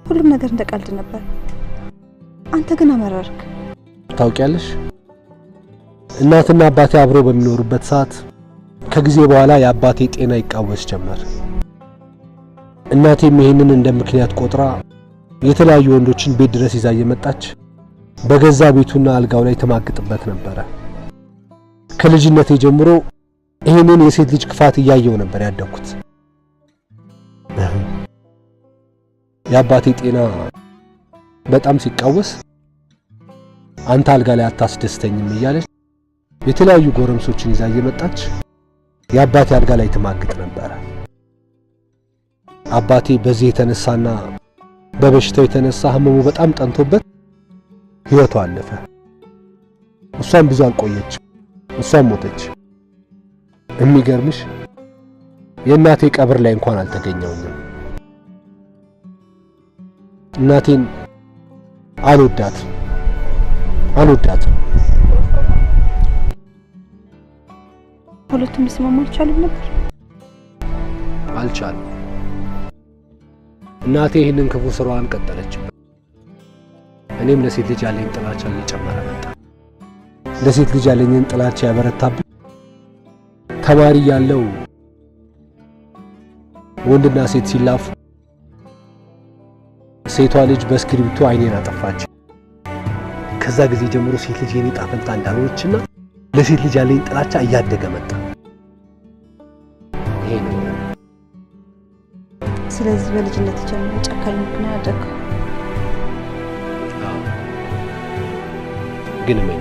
ሁሉም ነገር እንደቀልድ ነበር። አንተ ግን አመረርክ። ታውቂያለሽ፣ እናትና አባቴ አብረው በሚኖሩበት ሰዓት ከጊዜ በኋላ የአባቴ ጤና ይቃወስ ጀመር። እናቴም ይሄንን እንደ ምክንያት ቆጥራ የተለያዩ ወንዶችን ቤት ድረስ ይዛ እየመጣች በገዛ ቤቱና አልጋው ላይ ተማግጥበት ነበረ። ከልጅነቴ ጀምሮ ይሄንን የሴት ልጅ ክፋት እያየው ነበር ያደግኩት። የአባቴ ጤና በጣም ሲቃወስ አንተ አልጋ ላይ አታስደስተኝም እያለች የተለያዩ ጎረምሶችን ይዛ እየመጣች የአባቴ አልጋ ላይ ተማግጥ ነበረ። አባቴ በዚህ የተነሳና በበሽታው የተነሳ ህመሙ በጣም ጠንቶበት ህይወቱ አለፈ። እሷም ብዙ አልቆየች፣ እሷም ሞተች። የሚገርምሽ የእናቴ ቀብር ላይ እንኳን አልተገኘውም። እናቴን አልወዳትም። ሁለቱም ሊስማሙ አልቻሉም ነበር። አልቻሉም። እናቴ ይህንን ክፉ ስራዋን ቀጠለችበት። እኔም ለሴት ልጅ ያለኝ ጥላቻ እየጨመረ መጣ። ለሴት ልጅ ያለኝን ጥላቻ ያበረታብኝ ተማሪ ያለው ወንድና ሴት ሲላፉ ሴቷ ልጅ በስክሪፕቱ አይኔን አጠፋች። ከዛ ጊዜ ጀምሮ ሴት ልጅ የኔ ጣፈንታ እንዳልሆነችና ለሴት ልጅ ያለኝ ጥላቻ እያደገ መጣ። ይሄ ነው። ስለዚህ በልጅነት ጀምሮ ጨካኝ ነው ያደረገው። ግን ምን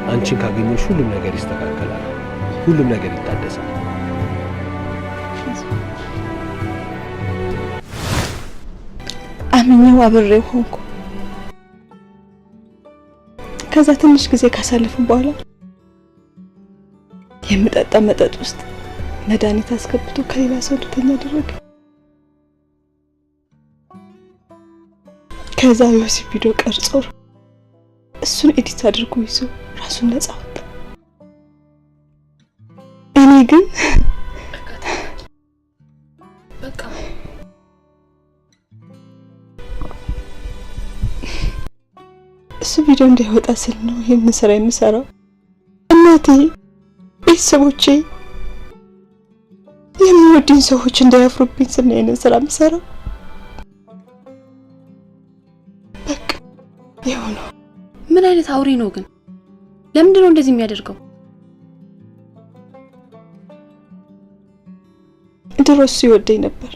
አንቺን ካገኘሽ ሁሉም ነገር ይስተካከላል፣ ሁሉም ነገር ይታደሳል። አምኜው አብሬው ሆንኩ። ከዛ ትንሽ ጊዜ ካሳለፉ በኋላ የምጠጣ መጠጥ ውስጥ መድኃኒት አስገብቶ ከሌላ ሰው ልተኛ አደረገ። ከዛ የወሲብ ቪዲዮ ቀርጾ እሱን ኤዲት አድርጎ ይዞ ራሱን ነጻ ወጣ። እኔ ግን በቃ እሱ ቪዲዮ እንዳይወጣ ስል ነው ይሄን ስራ የምሰራው። እናቴ፣ ቤተሰቦቼ፣ የሚወዱኝ ሰዎች እንዳያፍሩብኝ ስል ነው ይሄን ስራ የምሰራው። በቃ ይኸው ነው። ምን አይነት አውሬ ነው ግን? ለምንድን ነው እንደዚህ የሚያደርገው? ድሮ እሱ ይወደኝ ነበር።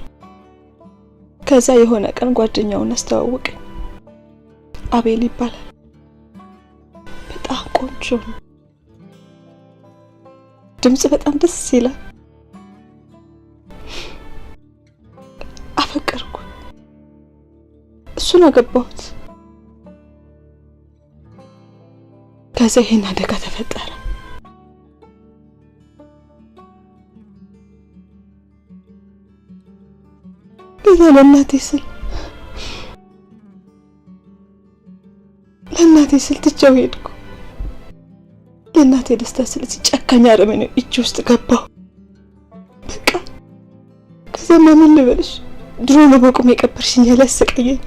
ከዛ የሆነ ቀን ጓደኛውን አስተዋወቀኝ። አቤል ይባላል። በጣም ቆንጆ ነው። ድምጽ በጣም ደስ ይላል። አፈቀርኩ። እሱን አገባሁት። ከዛ ይሄን አደጋ ተፈጠረ። ከዛ ለእናቴ ስል ትቼው ሄድኩ። ለእናቴ ደስታ ስል ጨካኝ አረመኔ እጅ ውስጥ ገባሁ። በቃ ከዛማ ምን ልበልሽ፣ ድሮ ነው በቁም የቀበርሽኝ ያለ ያሰቃየኝ።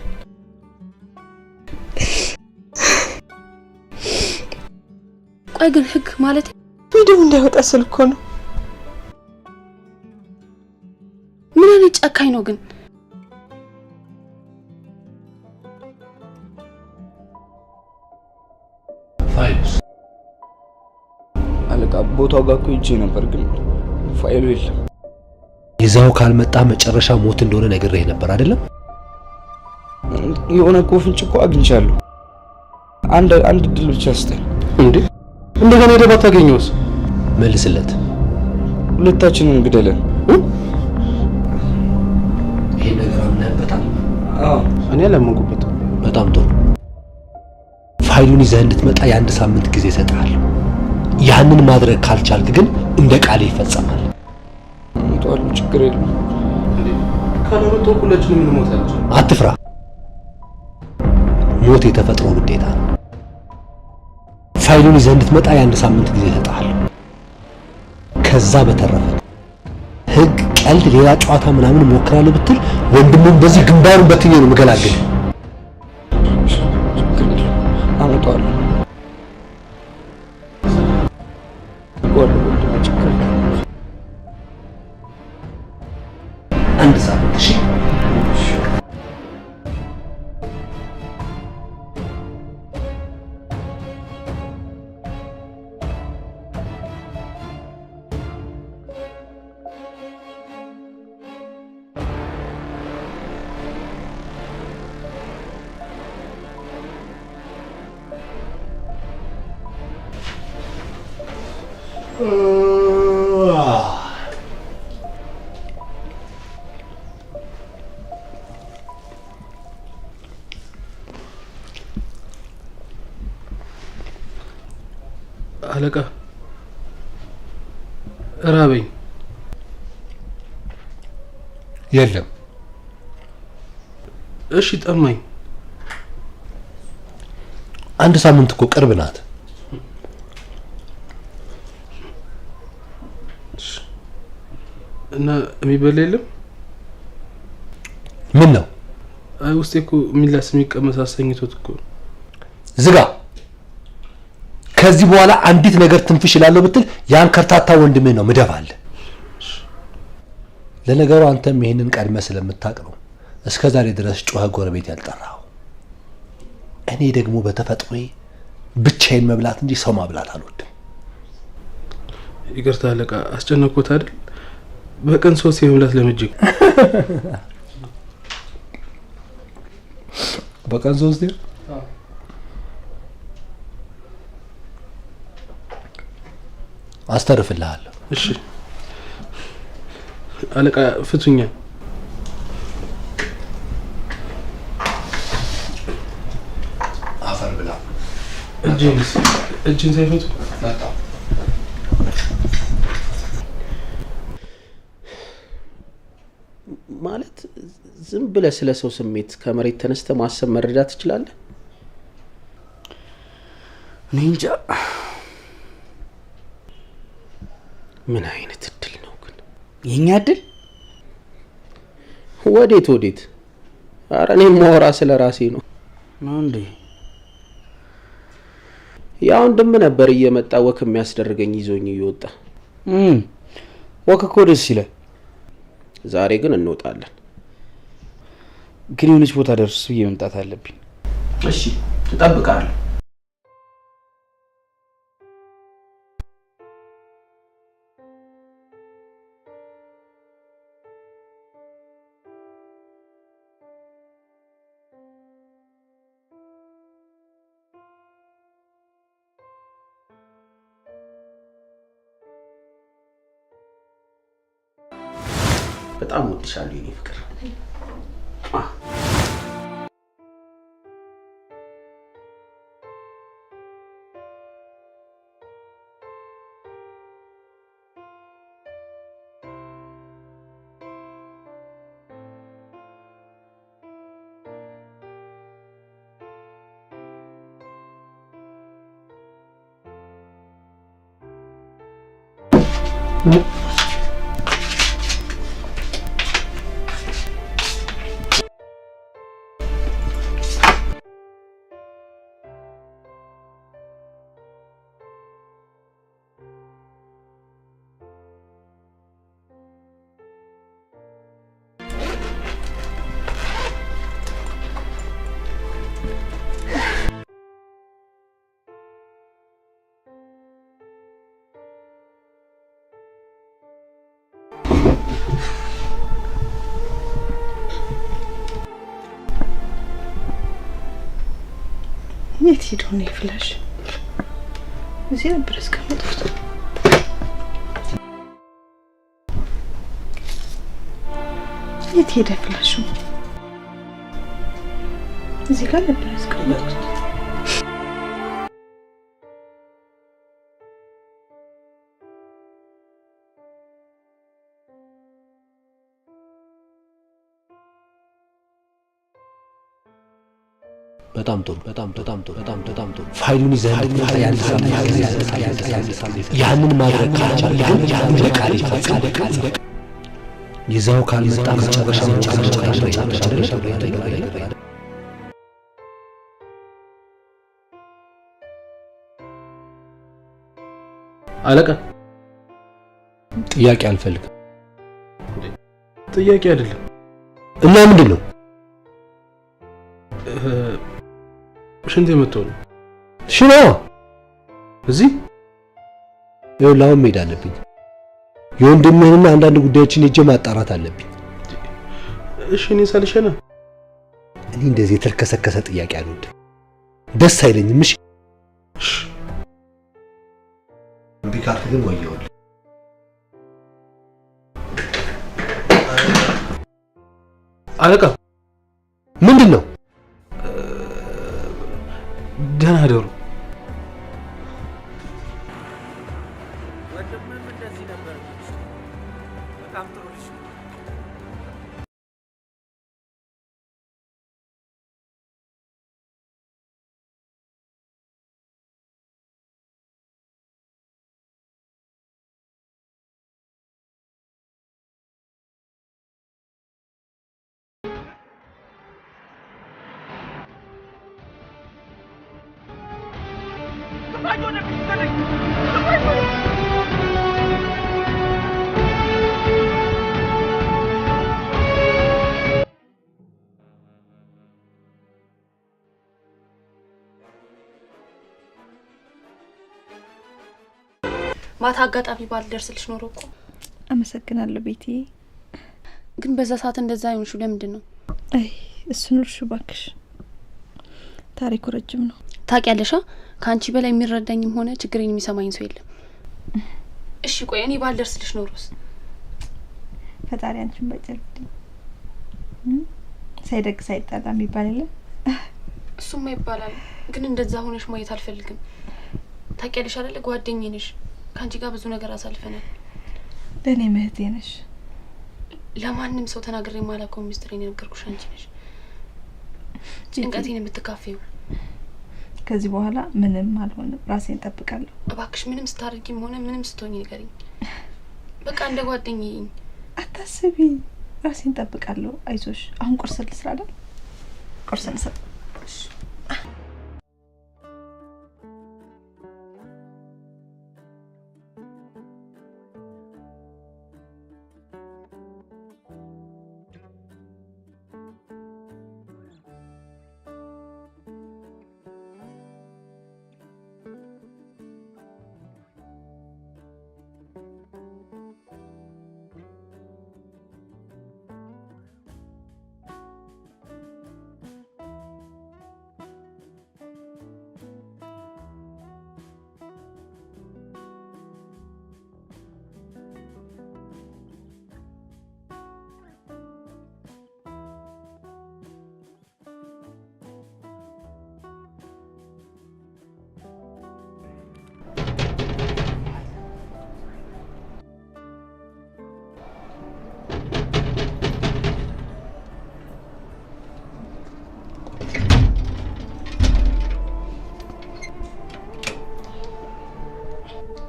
ቆይ ግን ህግ ማለት ቪዲዮ እንዳይወጣ ስል እኮ ነው። ምን አይነት ጨካኝ ነው ግን? ፋይሉስ አለቃ ቦታው ጋር እኮ ሂጄ ነበር፣ ግን ፋይሉ የለም። ይዛው ካልመጣ መጨረሻ ሞት እንደሆነ ነግሬህ ነበር አይደለም? የሆነ እኮ ፍንጭ እኮ አግኝቻለሁ። አንድ ድል ብቻ ስጠኝ። እንዴ እንደገና ሄደህ ባታገኘውስ? መልስለት። ሁለታችንን ግደለን። ይሄ ነገር አምነህበታል? አዎ። እኔ አላመንኩበትም። በጣም ጥሩ። ፋይሉን ይዘህ እንድትመጣ የአንድ ሳምንት ጊዜ እሰጥሃለሁ። ያንን ማድረግ ካልቻልክ ግን እንደ ቃል ይፈጸማል። እንቷል፣ ችግር የለም። ካለመጣሁ ሁላችንም እንሞታለን። አትፍራ። ሞት የተፈጥሮ ግዴታ ነው። ፋይሉን ይዘህ እንድትመጣ የአንድ ሳምንት ጊዜ እሰጥሃለሁ። ከዛ በተረፈ ህግ፣ ቀልድ፣ ሌላ ጨዋታ ምናምን ሞክራለሁ ብትል ወንድሙን በዚህ ግንባሩን በትኜ ነው የምገላግል። አመጣዋለሁ። አንድ ሳምንት እሺ? አለቃ ራበኝ። የለም። እሺ ጠማኝ። አንድ ሳምንት እኮ ቅርብ ናት። እና የሚበላ የለም? ምን ነው? አይ ውስጤ እኮ የሚላስ የሚቀመስ አሰኝቶት እኮ። ዝጋ። ከዚህ በኋላ አንዲት ነገር ትንፍሽ እላለሁ ብትል ያን ከርታታ ወንድምህ ነው ምደባል። ለነገሩ አንተም ይሄንን ቀድመህ ስለምታውቅ ነው እስከ ዛሬ ድረስ ጮኸ ጎረቤት ያልጠራው። እኔ ደግሞ በተፈጥሮዬ ብቻዬን መብላት እንጂ ሰው ማብላት አልወድም። ይቅርታ አለቃ፣ አስጨነቅኩት አይደል? በቀን 3 የመብላት ለምጅግ በቀን 3 አስተርፍልሃለሁ። እሺ አለቃ ፍቱኛ። አፈር ብላ። እጅን ሳይፈቱ ማለት ዝም ብለህ ስለ ሰው ስሜት ከመሬት ተነስተ ማሰብ መረዳት ትችላለህ? እኔ እንጃ። ምን አይነት እድል ነው ግን የኛ እድል? ወዴት ወዴት? ኧረ እኔ ማወራ ስለ ራሴ ነው። ነው እንዴ? ያው ወንድም ነበር እየመጣ ወክ የሚያስደርገኝ ይዞኝ እየወጣ። ወክ እኮ ደስ ይላል። ዛሬ ግን እንወጣለን። ግን የሆነች ቦታ ደርስ ብዬ መምጣት አለብኝ። እሺ እጠብቅሃለሁ። በጣም ወድሻለሁ የኔ ፍቅር። የት ሄዶ ነው የፍላሽ? እዚህ ነበር እስከመጣሁት። የት ሄደ ፍላሹ? እዚህ ጋር ነበር እስከመጣሁት። በጣም ጥሩ ፋይሉን ይዘህ ያንን ማድረግ ካልቻለ ይዘው ካልመጣ መጨረሻ አለቃ ጥያቄ አልፈልግም። ጥያቄ አይደለም እና ምንድን ነው? ሽንት የመጣው ነው። ሽኖ እዚህ አሁን መሄድ አለብኝ። የወንድምህንና አንዳንድ ጉዳዮችን ሄጄ ማጣራት አለብኝ። እሺ እኔ ሳልሸና እኔ እንደዚህ የተልከሰከሰ ጥያቄ አልወድም፣ ደስ አይለኝም። እሺ እምቢ ካልክ ግን ወየውልህ። አለቃ ምንድን ነው? ደህና አደሩ። ማታ አጋጣሚ ባልደርስልሽ ኖሮ እኮ። አመሰግናለሁ ቤቴ። ግን በዛ ሰዓት እንደዛ አይሆንሽው ለምንድን ነው? አይ እሱን እርሹ ባክሽ፣ ታሪኩ ረጅም ነው። ታውቂያለሽ፣ ከአንቺ በላይ የሚረዳኝም ሆነ ችግሬን የሚሰማኝ ሰው የለም። እሺ ቆይ እኔ ባልደርስልሽ ኖሮስ? ፈጣሪ አንቺን በጨልኝ። ሳይደግ ሳይጣላ የሚባል የለም። እሱማ ይባላል፣ ግን እንደዛ ሆነሽ ማየት አልፈልግም። ታውቂያለሽ አይደል፣ ጓደኛዬ ነሽ። ከአንቺ ጋር ብዙ ነገር አሳልፈናል። ለእኔ እህቴ ነሽ። ለማንም ሰው ተናግሬ የማላውቀው ሚስጥሬን የነገርኩሽ አንቺ ነሽ። ጭንቀቴን የምትካፈይው። ከዚህ በኋላ ምንም አልሆንም፣ ራሴን እጠብቃለሁ። እባክሽ ምንም ስታደርጊም ሆነ ምንም ስትሆኚ ንገሪኝ። በቃ እንደ ጓደኛዬ። አታስቢ፣ ራሴን እጠብቃለሁ። አይዞሽ። አሁን ቁርስ ልስራ አይደል? ቁርስ ልስራ።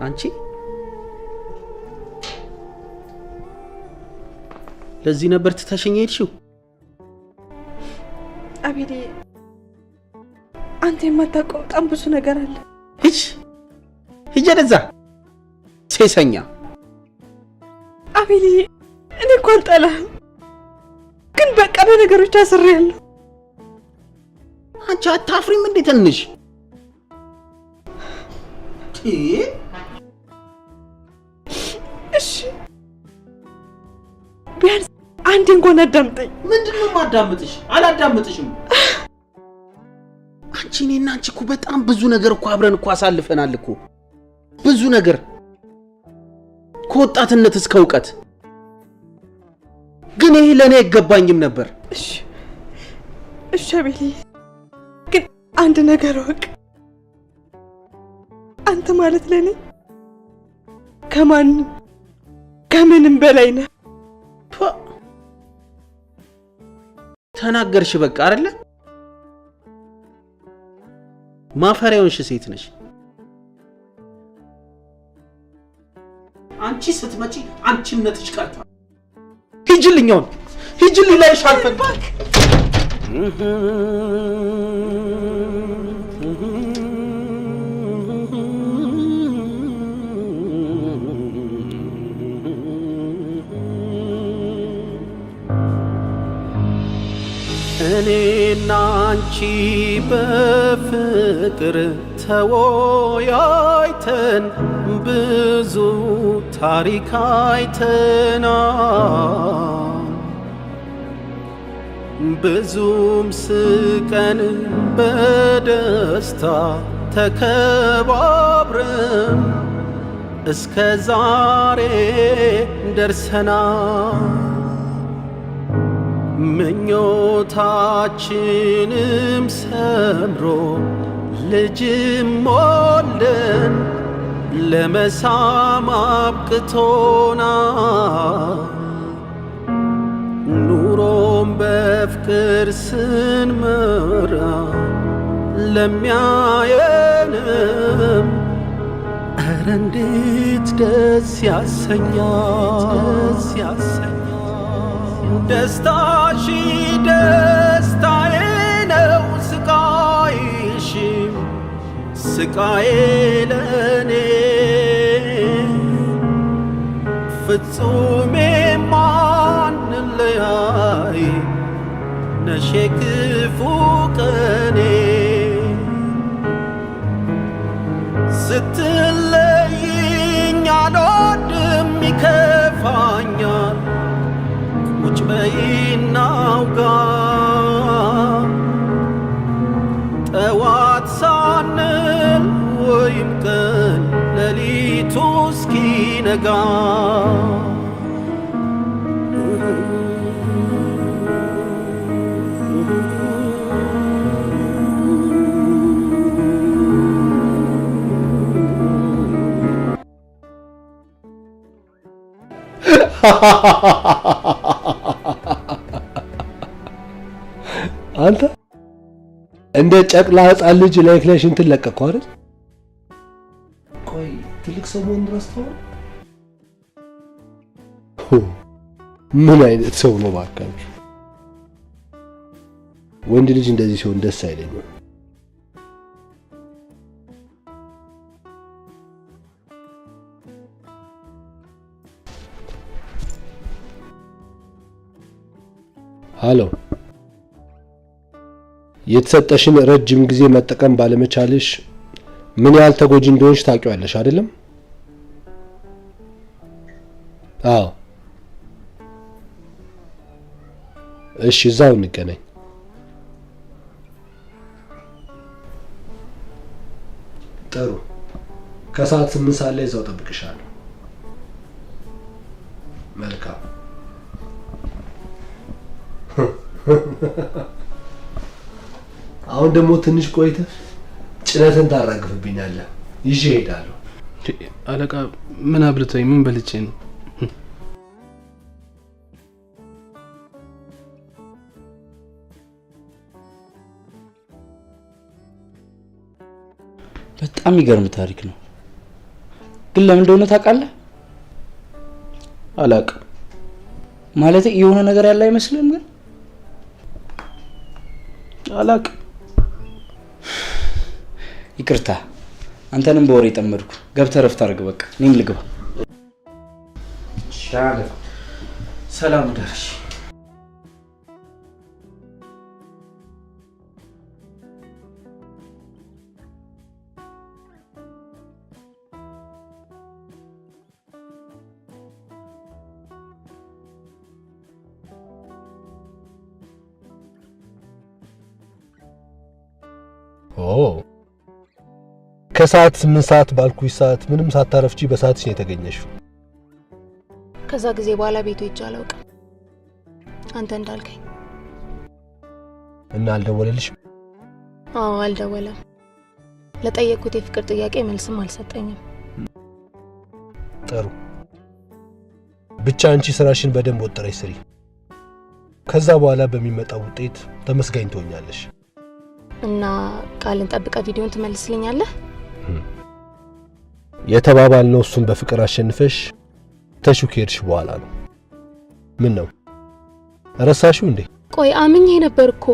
አንቺ ለዚህ ነበር ትተሽኝ ሄድሽው? አቤሌ፣ አንተ የማታውቀው በጣም ብዙ ነገር አለ። ሂጅ ወደዛ ሴሰኛ። አቤሌ፣ እኔ እኮ አልጠላህም፣ ግን በቃ በነገሮች አስሬያለሁ። አንቺ አታፍሪም እንዴ ትንሽ? እሺ ቢያንስ አንዴ እንኳን አዳምጠኝ። ምንድነው ማዳምጥሽ? አላዳምጥሽም። አንቺ እኔና አንቺ እኮ በጣም ብዙ ነገር እኮ አብረን እኮ አሳልፈናል እኮ ብዙ ነገር፣ ከወጣትነት እስከ እውቀት። ግን ይሄ ለኔ አይገባኝም ነበር። እሺ አቤሌ፣ ግን አንድ ነገር ወቅ፣ አንተ ማለት ለኔ ከማንም ከምንም በላይ ነህ። ተናገርሽ በቃ አይደለ? ማፈሪያውንሽ ሴት ነሽ። አንቺ ስትመጪ አንቺነትሽ ቀርቷል። ሂጂልኝ፣ አሁን ሂጂልኝ፣ ላይሽ አልፈልግም። እኔና አንቺ በፍቅር ተወያይተን ብዙ ታሪክ አይተናል። ብዙም ስቀን በደስታ ተከባብረን እስከ ዛሬ ደርሰናል። ምኞታችንም ሰምሮ ልጅም ወልደን ለመሳም አብቅቶናል። ኑሮም በፍቅር ስንመራ ለሚያየንም ኧረ እንዴት ደስ ያሰኛል። ደስታሽ ደስታዬ ነው፣ ስቃይሽ ስቃዬ ለኔ። ፍጹም የማንለያይ ነሽ ክፉ ቀኔ። ስትለይኝ አልወድም ይከፋኛል። ቁጭ በይና አውጋ ጠዋት ሳንል ወይም ቀን ሌሊቱ እስኪነጋ። አንተ እንደ ጨቅላ ሕፃን ልጅ ላይክ ላይ ሽንትን ለቀቅኩ አይደል? ቆይ ትልቅ ሰው መሆን ረስተዋል? ምን አይነት ሰው ነው ባካችሁ? ወንድ ልጅ እንደዚህ ሲሆን ደስ አይለኝም። ሃሎ፣ የተሰጠሽን ረጅም ጊዜ መጠቀም ባለመቻልሽ ምን ያህል ተጎጂ እንደሆንሽ ታውቂዋለሽ አይደለም? አዎ። እሺ፣ እዛው እንገናኝ። ጥሩ። ከሰዓት 8 ሰዓት ላይ እዛው ጠብቅሻለሁ። መልካም። አሁን ደግሞ ትንሽ ቆይተህ ጭነትን ታራግፍብኛለህ። ይዤ እሄዳለሁ። አለቃ ምን አብልተኝ ምን በልቼ ነው? በጣም የሚገርም ታሪክ ነው። ግን ለምን እንደሆነ ታውቃለህ? አላውቅም። ማለት የሆነ ነገር ያለ አይመስልም? ግን አላውቅም። ይቅርታ፣ አንተንም በወሬ ጠመድኩ። ገብተህ ረፍት አድርግ። በቃ እኔም ልግባ። ሰላም ደርሽ። ከሰዓት 8 ሰዓት ባልኩሽ ሰዓት ምንም ሳታረፍጂ በሰዓትሽ ነው የተገኘሽው። ከዛ ጊዜ በኋላ ቤቱ ሄጄ አላውቅም። አንተ እንዳልከኝ። እና አልደወለልሽም? አዎ አልደወለም። ለጠየቅኩት የፍቅር ጥያቄ መልስም አልሰጠኝም። ጥሩ። ብቻ አንቺ ስራሽን በደንብ ወጥረሽ ስሪ። ከዛ በኋላ በሚመጣው ውጤት ተመስጋኝ ትሆኛለሽ። እና ቃልን ጠብቀ ቪዲዮን ትመልስልኛለህ? የተባባልነው እሱን በፍቅር አሸንፈሽ ተሹኬርሽ በኋላ ነው። ምን ነው ረሳሽው እንዴ? ቆይ አምኜ ነበርኩ።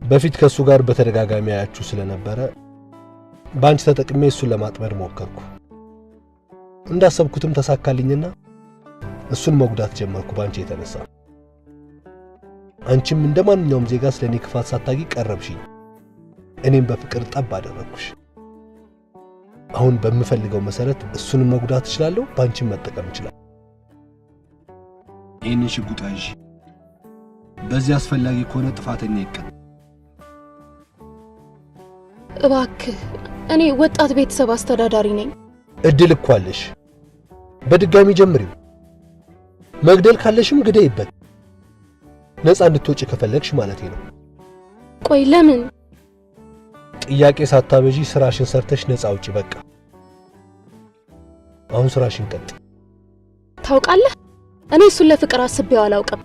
በፊት ከሱ ጋር በተደጋጋሚ ያያችሁ ስለነበረ ባንቺ ተጠቅሜ እሱን ለማጥመድ ሞከርኩ። እንዳሰብኩትም ተሳካልኝና እሱን መጉዳት ጀመርኩ ባንቺ የተነሳ። አንቺም እንደማንኛውም ዜጋ ስለኔ ክፋት ሳታጊ ቀረብሽኝ። እኔም በፍቅር ጠብ አደረኩሽ። አሁን በምፈልገው መሰረት እሱን መጉዳት እችላለሁ፣ ባንቺም መጠቀም እችላለሁ። ይህንን ሽጉጥ ያዥ። በዚህ አስፈላጊ ከሆነ ጥፋተኛ ይቀጣ። እባክህ፣ እኔ ወጣት ቤተሰብ አስተዳዳሪ ነኝ። እድል እኮ አለሽ። በድጋሚ ጀምሪው። መግደል ካለሽም ግደይበት። ነፃ እንድትወጪ ከፈለግሽ ማለት ነው። ቆይ ለምን? ጥያቄ ሳታበዢ ስራሽን ሰርተሽ ነፃ ውጪ በቃ። አሁን ስራሽን ቀጥ። ታውቃለህ፣ እኔ እሱን ለፍቅር አስቤው አላውቅም።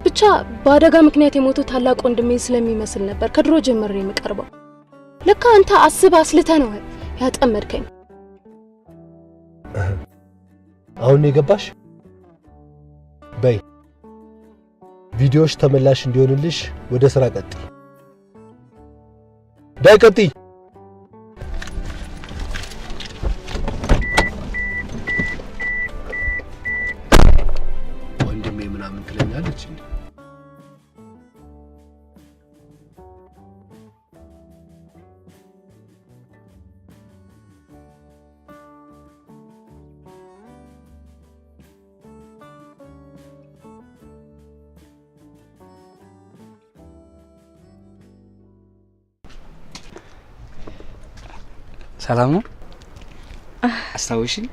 ብቻ በአደጋ ምክንያት የሞተው ታላቅ ወንድሜ ስለሚመስል ነበር ከድሮ ጀምሬ የምቀርበው። ለካ አንተ አስበህ አስልተህ ነው ያጠመድከኝ። አሁን የገባሽ? በይ ቪዲዮሽ ተመላሽ እንዲሆንልሽ ወደ ስራ ቀጥይ። ዳይ ቀጥይ። ወንድሜ ምናምን ትለኛለች እንዴ? ሰላም ነው? አስታውሽኝ?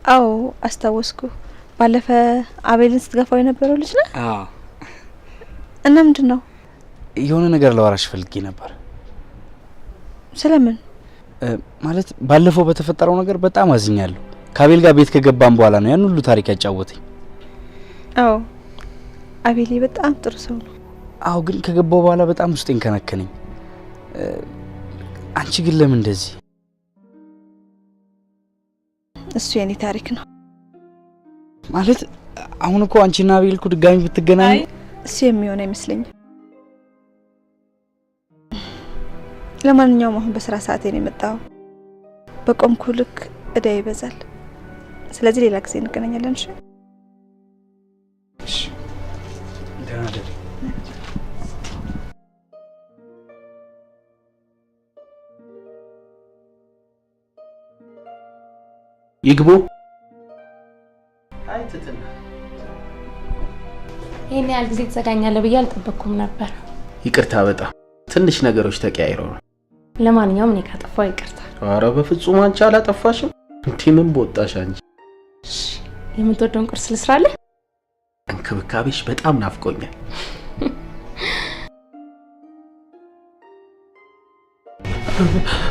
አዎ አስታወስኩ። ባለፈ አቤልን ስትገፋው የነበረው ልጅ ነህ? አዎ። እና ምንድነው? የሆነ ነገር ለዋራሽ ፈልጌ ነበር። ስለምን? ማለት ባለፈው በተፈጠረው ነገር በጣም አዝኛለሁ። ከአቤል ጋር ቤት ከገባን በኋላ ነው ያን ሁሉ ታሪክ ያጫወተኝ። አዎ አቤል በጣም ጥሩ ሰው ነው። አዎ፣ ግን ከገባው በኋላ በጣም ውስጤን ከነከነኝ። አንቺ ግን ለምን እንደዚህ? እሱ የኔ ታሪክ ነው። ማለት አሁን እኮ አንቺና አቤል እኮ ድጋሚ ብትገናኙ እሱ የሚሆን አይመስለኝም። ለማንኛውም አሁን በስራ ሰዓቴ ነው የመጣው። በቆምኩ ልክ እዳ ይበዛል። ስለዚህ ሌላ ጊዜ እንገናኛለን። እሺ? እሺ። ደህና ደሪ። ይግቡ። አይ ትትና ይሄን ያህል ጊዜ ትዘጋኛለህ ብዬ አልጠበቅኩም ነበር። ይቅርታ፣ በጣም ትንሽ ነገሮች ተቀያይረው ነው። ለማንኛውም እኔ ካጠፋው ይቅርታ። ኧረ በፍጹም አንቺ አላጠፋሽም። እንዴ ምን ቦጣሽ አንቺ? እሺ፣ የምትወደውን ቁርስ ልስራለህ? እንክብካቤሽ በጣም ናፍቆኛል።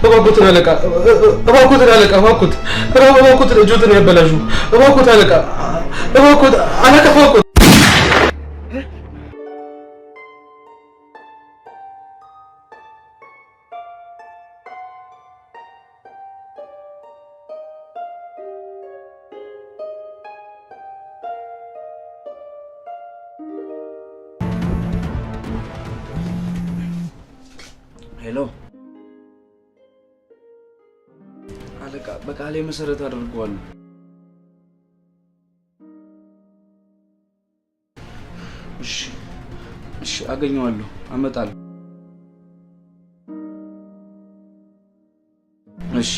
እባክዎትን አለቃ፣ እባክዎትን አለቃ፣ እባክዎትን ልጆትን ያበላሹ። እባክዎት አለቃ፣ እባክዎት አለቃ፣ እባክዎት። ሄሎ አለቃ፣ በቃሌ መሰረት አድርጓል። እሺ እሺ፣ አገኘዋለሁ፣ አመጣለሁ። እሺ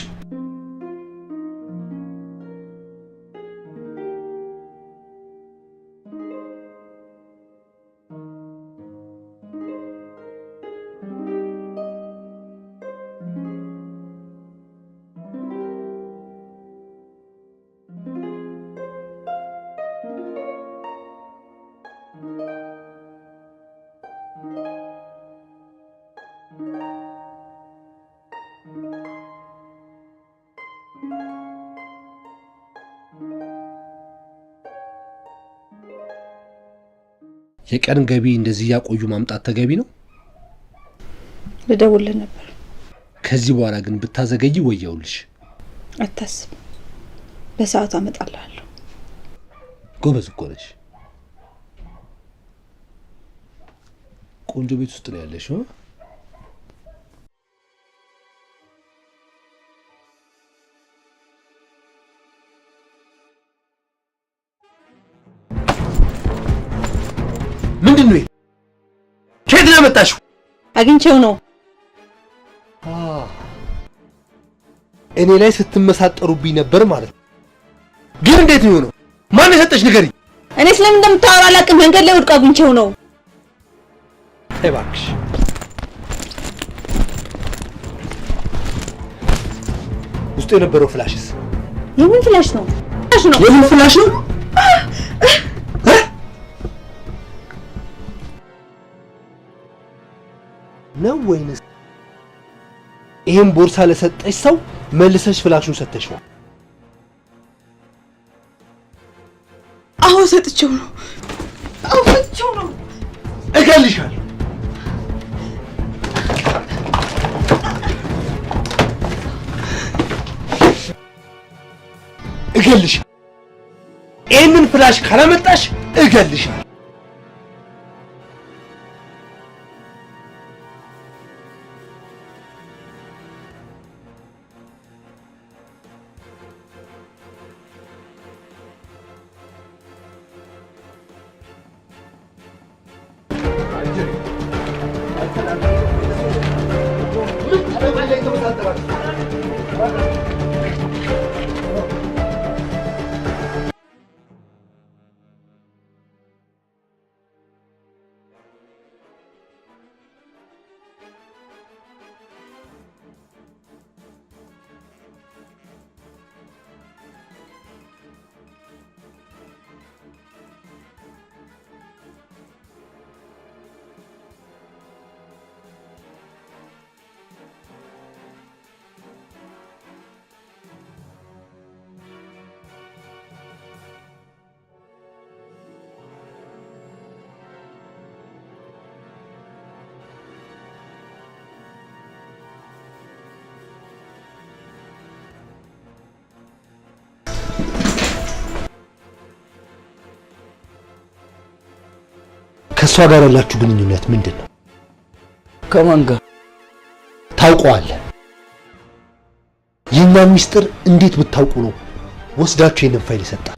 የቀን ገቢ እንደዚህ ያቆዩ ማምጣት ተገቢ ነው? ልደውልህ ነበር። ከዚህ በኋላ ግን ብታዘገይ ወየውልሽ። አታስብ፣ በሰዓቱ አመጣልሃለሁ። ጎበዝ እኮ ነሽ። ቆንጆ ቤት ውስጥ ነው ያለሽው። ምንድን ነው? ከየት ነው ያመጣሽው? አግኝቼው ነው። እኔ ላይ ስትመሳጠሩብኝ ነበር ማለት ነው። ግን እንዴት ነው? ማን የሰጠሽ ንገሪኝ። እኔ ስለምን እንደምታወራ አላውቅም። መንገድ ላይ ወድቆ አግኝቼው ነው። እባክሽ ውስጡ የነበረው ፍላሽስ? የምን ፍላሽ ነው? የምን ፍላሽ ነው? ነው ወይንስ ይሄን ቦርሳ ለሰጠሽ ሰው መልሰሽ ፍላሹን ሰጠሽ ነው? አዎ ሰጥቼው ነው። አዎ ሰጥቼው ነው። እገልሻለሁ። እገልሻለሁ። ይሄንን ፍላሽ ካላመጣሽ እገልሻለሁ። ከሷ ጋር ያላችሁ ግንኙነት ምንድን ነው? ከማን ጋር ታውቀዋለህ? የእኛን ሚስጥር እንዴት ብታውቁ ነው ወስዳችሁ የነን ፋይል ይሰጣል?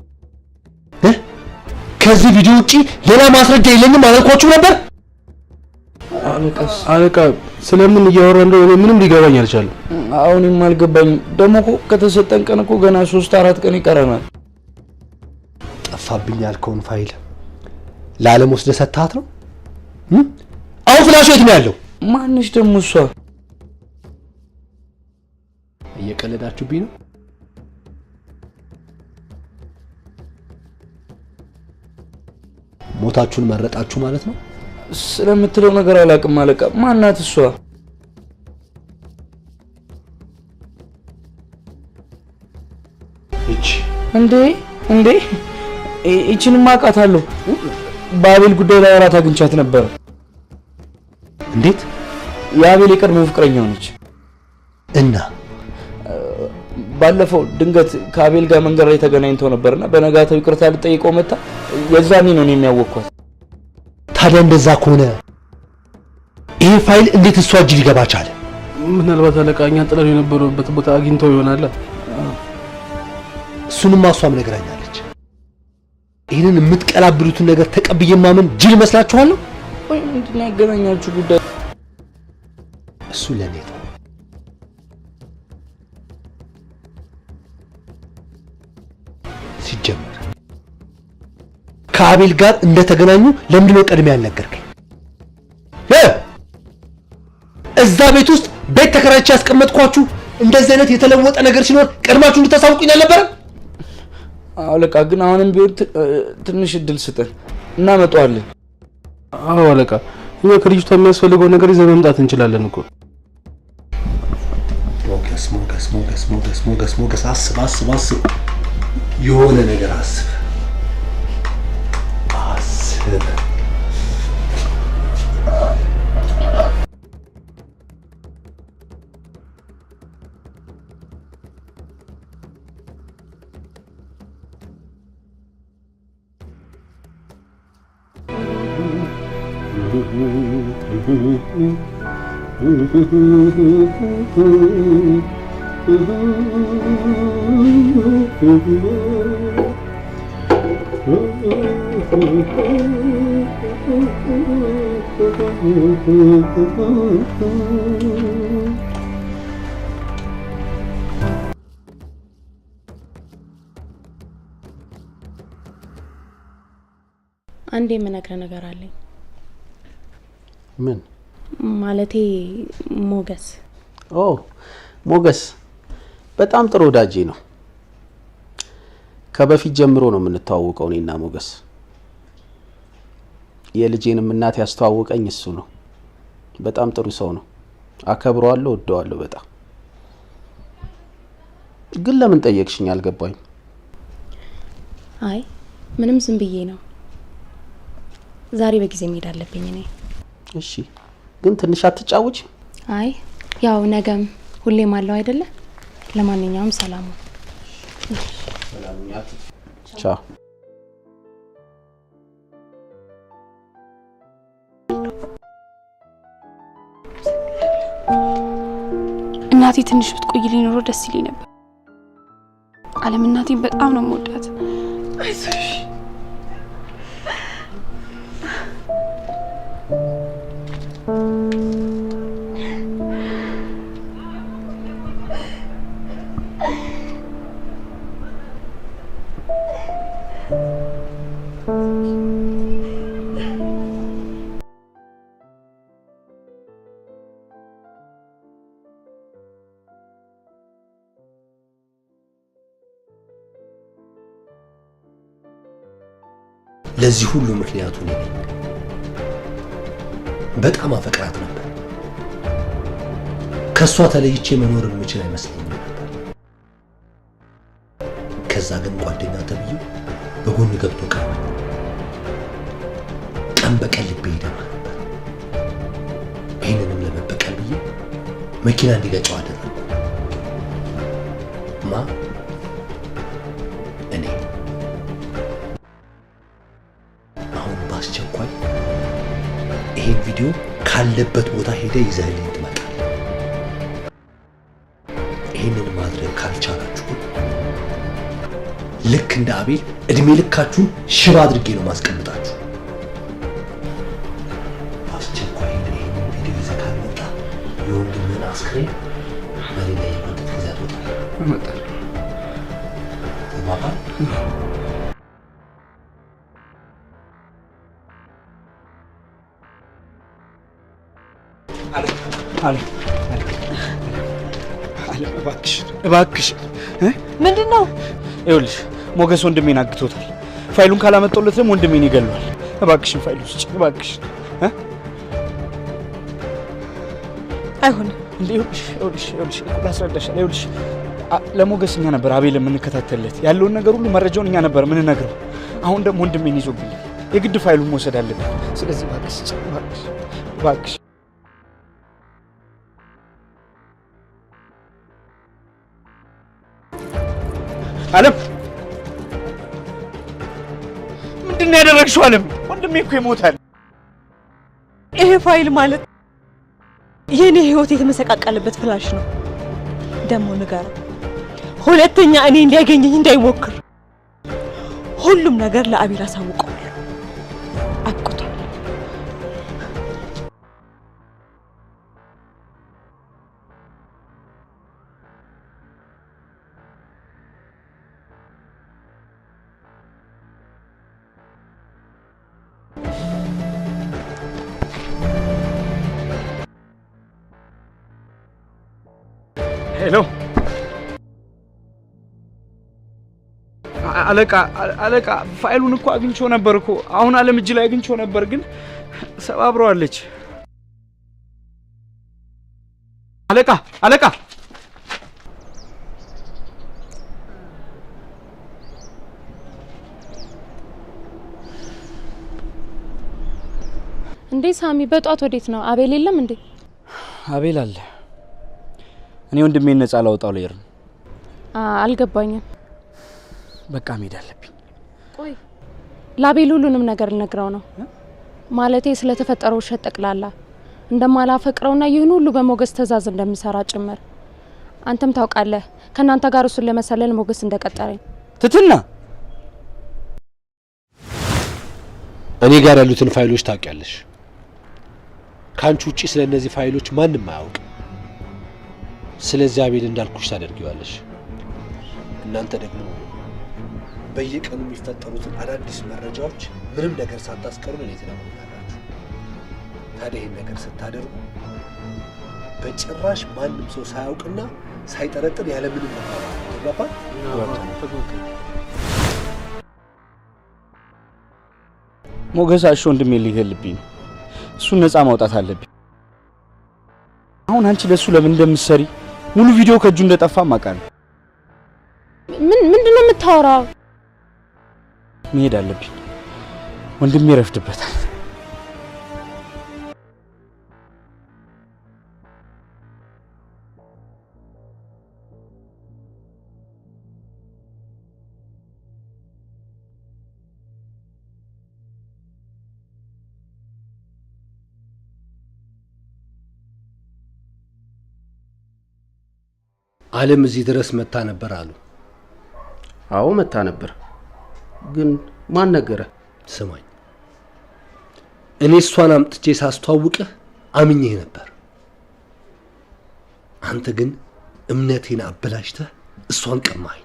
ከዚህ ቪዲዮ ውጪ ሌላ ማስረጃ የለኝም አላልኳችሁ ነበር? አለቃ ስለምን እያወራ እንደሆነ ምንም ሊገባኝ አልቻለም። አሁንም አልገባኝም። ደግሞ እኮ ከተሰጠን ቀን እኮ ገና 3-4 ቀን ይቀረናል። ጠፋብኝ ያልከውን ፋይል ለዓለም ወስደህ ሰጥታት ነው? አሁን ፍላሹ የት ነው ያለው? ማንሽ ደግሞ እሷ? እየቀለዳችሁብኝ ነው? ሞታችሁን መረጣችሁ ማለት ነው? ስለምትለው ነገር አላውቅም አለቃ። ማናት እሷ? እቺ እንዴ እቺንም አውቃታለሁ። በአቤል ጉዳይ ላይ አራት አግኝቻት ነበር። እንዴት? የአቤል የቀድሞ ፍቅረኛው ነች። እና ባለፈው ድንገት ከአቤል ጋር መንገድ ላይ ተገናኝተው ነበርና በነጋታው ይቅርታ ልጠይቀው መጣ። የዛኔ ነው የሚያወቅኳት። ታዲያ እንደዛ ከሆነ ይሄ ፋይል እንዴት እሷ እጅ ሊገባ ቻለ? ምናልባት አለቃ እኛ ጥለን የነበረበት ቦታ አግኝተው ይሆናል። እሱንም እሷም ነግራኛለች። ይሄንን የምትቀላብሉትን ነገር ተቀብዬ ማመን ጅል መስላችኋለሁ? ወይ ምንድን ነው ያገናኛችሁ ጉዳይ? እሱ ለኔ ነው። ሲጀመር ከአቤል ጋር እንደተገናኙ ለምንድን ነው ቀድሜ ያልነገርከኝ? እዛ ቤት ውስጥ ቤት ተከራይቼ ያስቀመጥኳችሁ እንደዚህ አይነት የተለወጠ ነገር ሲኖር ቀድማችሁ እንድታሳውቁኝ አልነበረም? አለቃ ግን አሁንም ቢሆን ትንሽ እድል ስጠን፣ እናመጣዋለን። አዎ አለቃ፣ እኛ ከልጅቷ የሚያስፈልገው ነገር ይዘን መምጣት እንችላለን እኮ። ሞገስ፣ አስብ፣ የሆነ ነገር አስብ። አንዴ የምነግርህ ነገር አለኝ። ምን ማለቴ ሞገስ። ኦ ሞገስ በጣም ጥሩ ወዳጄ ነው። ከበፊት ጀምሮ ነው የምንተዋወቀው እኔና ሞገስ። የልጄንም እናት ያስተዋወቀኝ እሱ ነው። በጣም ጥሩ ሰው ነው። አከብረዋለሁ፣ ወደዋለሁ በጣም። ግን ለምን ጠየቅሽኝ አልገባኝ። አይ ምንም ዝም ብዬ ነው። ዛሬ በጊዜ መሄድ አለብኝ እኔ። እሺ ግን ትንሽ አትጫውች? አይ ያው ነገም ሁሌም አለው አይደለ? ለማንኛውም ሰላም። ቻው። እናቴ ትንሽ ብትቆይልኝ ኖሮ ደስ ይለኝ ነበር። አለም እናቴን በጣም ነው የምወዳት። አይዞሽ ለዚህ ሁሉ ምክንያቱ እኔ ነኝ። በጣም አፈቅራት ነበር። ከሷ ተለይቼ መኖር የምችል አይመስለኝም ነበር። ከዛ ግን ጓደኛ ተብዬው በጎን ገብቶ ቀረ። ቀን በቀን ልቤ ይደማ ነበር። ይህንንም ለመበቀል ብዬ መኪና እንዲገጨው አደረግኩ። እኔ አሁን በአስቸኳይ ይሄን ቪዲዮ ካለበት ቦታ ሄደ ይዘህልኝ ትመጣለህ። ይሄንን ማድረግ ካልቻላችሁ ልክ እንደ አቤል እድሜ ልካችሁን ሽባ አድርጌ ነው ማስቀምጣችሁ። በአስቸኳይ ይሄንን ቪዲዮ ይዘህ ካልመጣ የወንድምህን አስክሬን መሬት ላይ የመጡት ጊዜ አትወጣለህ። ማታ እባክሽ ምንድን ነው? ይኸውልሽ ሞገስ ወንድሜን አግቶታል። ፋይሉን ካላመጣሁለት ደግሞ ወንድሜን ይገለዋል። እባክሽን ፋይሉ ስጭ እባክሽ። አይሆንም። ይኸውልሽ ላስረዳሽ። ይኸውልሽ ለሞገስ እኛ ነበር አቤል የምንከታተልለት። ያለውን ነገር ሁሉ መረጃውን እኛ ነበር የምንነግረው። አሁን ደግሞ ወንድሜን ይዞብኛል። የግድ ፋይሉን መውሰድ አለብን። ስለዚህ እባክሽ ስጭ እባክሽ። አለም ምንድን ነው ያደረግሽው? አለም ወንድሜ እኮ ይሞታል። ይሄ ፋይል ማለት የኔ ህይወት የተመሰቃቀለበት ፍላሽ ነው። ደግሞ ንገረው ሁለተኛ እኔ እንዲያገኘኝ እንዳይሞክር። ሁሉም ነገር ለአቤል አሳውቀዋለሁ። አብቅቷል። ሄሎ አለቃ ፋይሉን እኮ አግኝቼው ነበር እኮ አሁን አለም እጅ ላይ አግኝቼው ነበር፣ ግን ሰባብረዋለች። አለቃ እንዴ ሳሚ በጧት ወዴት ነው? አቤል የለም እንዴ? አቤል አለ። እኔ ወንድሜን ነፃ ላውጣው ልሄድ ነው። አልገባኝም። በቃ መሄድ አለብኝ። ቆይ ለአቤል ሁሉንም ነገር ልነግረው ነው። ማለቴ ስለተፈጠረው ውሸት ጠቅላላ እንደማላፈቅረውና ይህን ሁሉ በሞገስ ትዕዛዝ እንደምሰራ ጭምር። አንተም ታውቃለህ ከናንተ ጋር እሱን ለመሰለል ሞገስ እንደቀጠረኝ። ትትና እኔ ጋር ያሉትን ፋይሎች ታውቂያለሽ። ካንቺ ውጪ ስለ እነዚህ ፋይሎች ማንም አያውቅ። ስለዚህ አቤል እንዳልኩሽ ታደርጊዋለሽ። እናንተ ደግሞ በየቀኑ የሚፈጠሩትን አዳዲስ መረጃዎች ምንም ነገር ሳታስቀሩ ነው ትነግሩናላችሁ። ታዲያ ይህን ነገር ስታደርጉ በጭራሽ ማንም ሰው ሳያውቅና ሳይጠረጥር ያለምንም መባባል ሞገስ አሾ ወንድሜ ሊገልብኝ ነው። እሱን ነፃ ማውጣት አለብኝ። አሁን አንቺ ለሱ ለምን እንደምትሰሪ ሙሉ ቪዲዮ ከእጁ እንደጠፋ ማቃል። ምንድነው የምታወራው? መሄድ አለብኝ። ወንድሜ ይረፍድበታል። ዓለም እዚህ ድረስ መጣ ነበር አሉ። አዎ መጣ ነበር። ግን ማን ነገረ? ስማኝ፣ እኔ እሷን አምጥቼ ሳስተዋውቅህ አምኜህ ነበር። አንተ ግን እምነቴን አበላሽተህ እሷን ቀማኸኝ።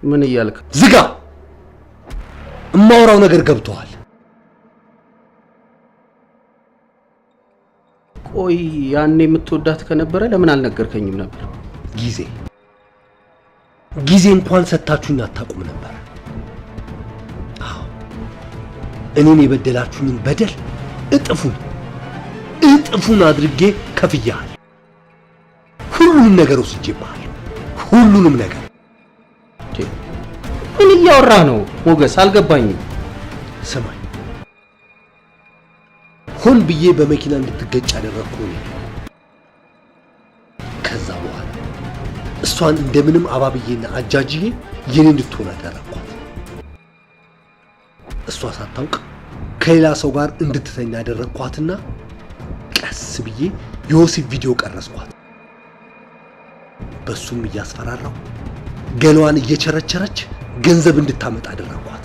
ምን እያልክ? ዝጋ! እማወራው ነገር ገብቶሃል? ቆይ ያኔ የምትወዳት ከነበረ ለምን አልነገርከኝም ነበር? ጊዜ እንኳን ሰጣችሁኝ አታውቁም ነበር። አዎ እኔን የበደላችሁኝን በደል እጥፉን አድርጌ ከፍያለሁ። ሁሉንም ነገር ወስጄብሃል። ሁሉንም ነገር። ምን እያወራህ ነው ሞገስ? አልገባኝም። ስማኝ፣ ሆን ብዬ በመኪና እንድትገጭ ያደረግኩ ነኝ። ከዛ በኋላ እሷን እንደምንም አባብዬና አጃጅዬ የኔ እንድትሆን አደረኳት። እሷ ሳታውቅ ከሌላ ሰው ጋር እንድትተኛ ያደረኳትና ቀስ ብዬ የወሲብ ቪዲዮ ቀረጽኳት። በሱም እያስፈራራው ገላዋን እየቸረቸረች ገንዘብ እንድታመጣ አደረኳት።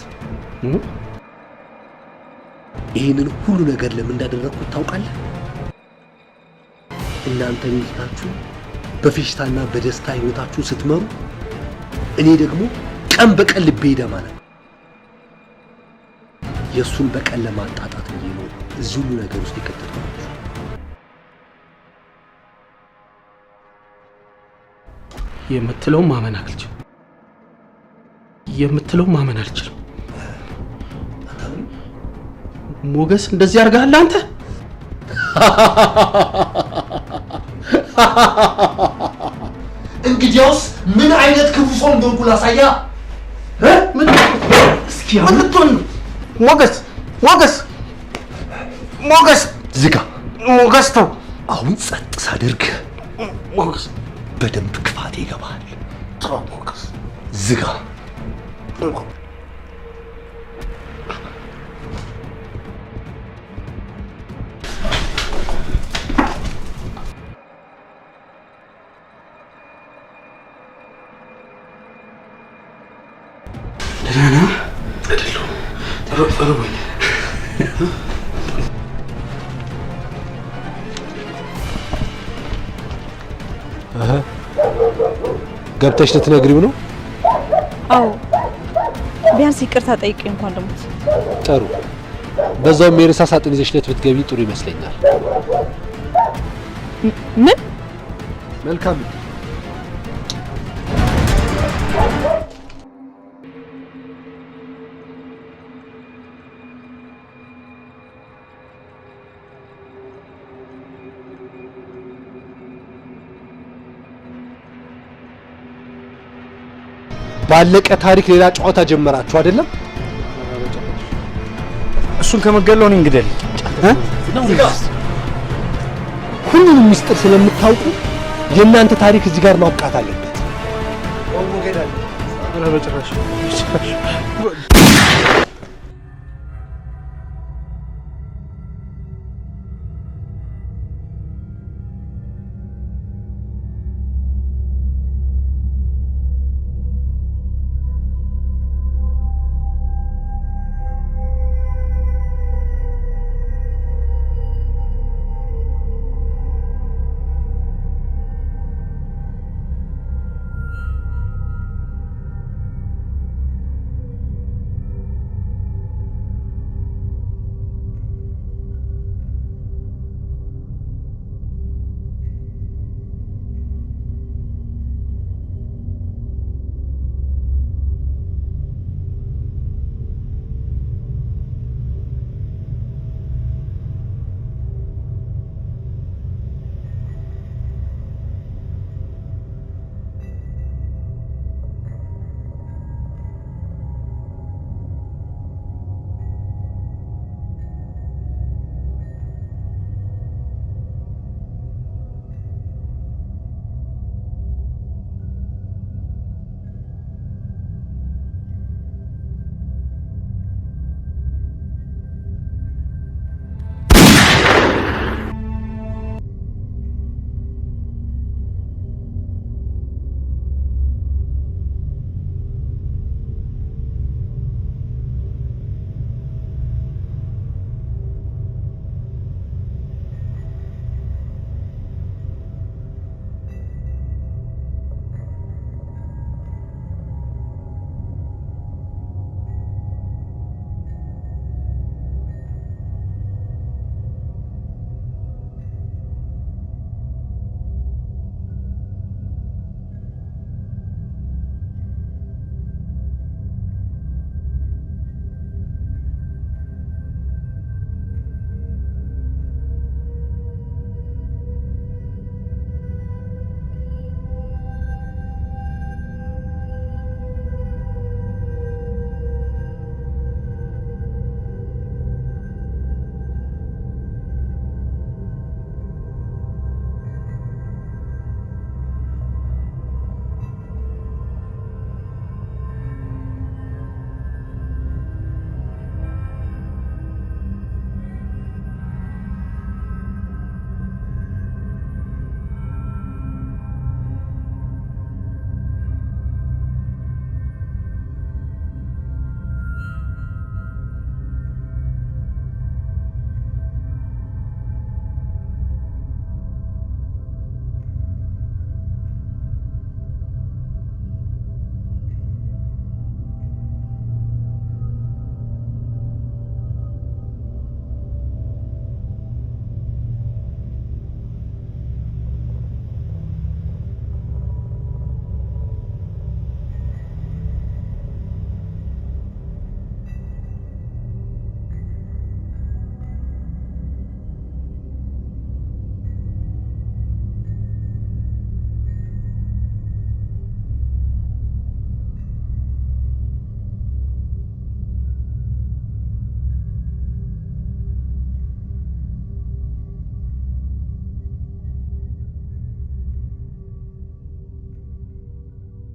ይህንን ሁሉ ነገር ለምን እንዳደረኩት ታውቃለህ? እናንተ ሚስታችሁ በፌሽታና በደስታ ህይወታችሁን ስትመሩ፣ እኔ ደግሞ ቀን በቀን ልቤ ይደማ ነበር። የእሱን በቀን ለማጣጣት እንጂ ነው እዚህ ሁሉ ነገር ውስጥ የከተትኳችሁ። የምትለው ማመን አልችልም። ሞገስ እንደዚህ አድርጋለህ አንተ? እንግዲያውስ ምን አይነት ክፉ ሰው እንደሆንኩ ላሳያ። ምን እስኪ አልቶን ሞገስ ዝጋ። ሞገስ ተው። አሁን ጸጥ ሳደርግ ሞገስ በደንብ ክፋቴ ይገባል። ሞገስ ዝጋ። ደህና እርቦኝ። ገብተሽ ልትነግሪው ነው? አዎ፣ ቢያንስ ይቅርታ ጠይቄ እንኳን ልሞት። ጥሩ። በዛውም የሬሳ ሳጥን ይዘሽለት ብትገቢ ጥሩ ይመስለኛል። ምን? መልካም። ባለቀ ታሪክ ሌላ ጨዋታ ጀመራችሁ አይደለም? እሱን ከመገለው እኔ እንግደል። ሁሉንም ሚስጥር ስለምታውቁ የእናንተ ታሪክ እዚህ ጋር ማብቃት አለበት።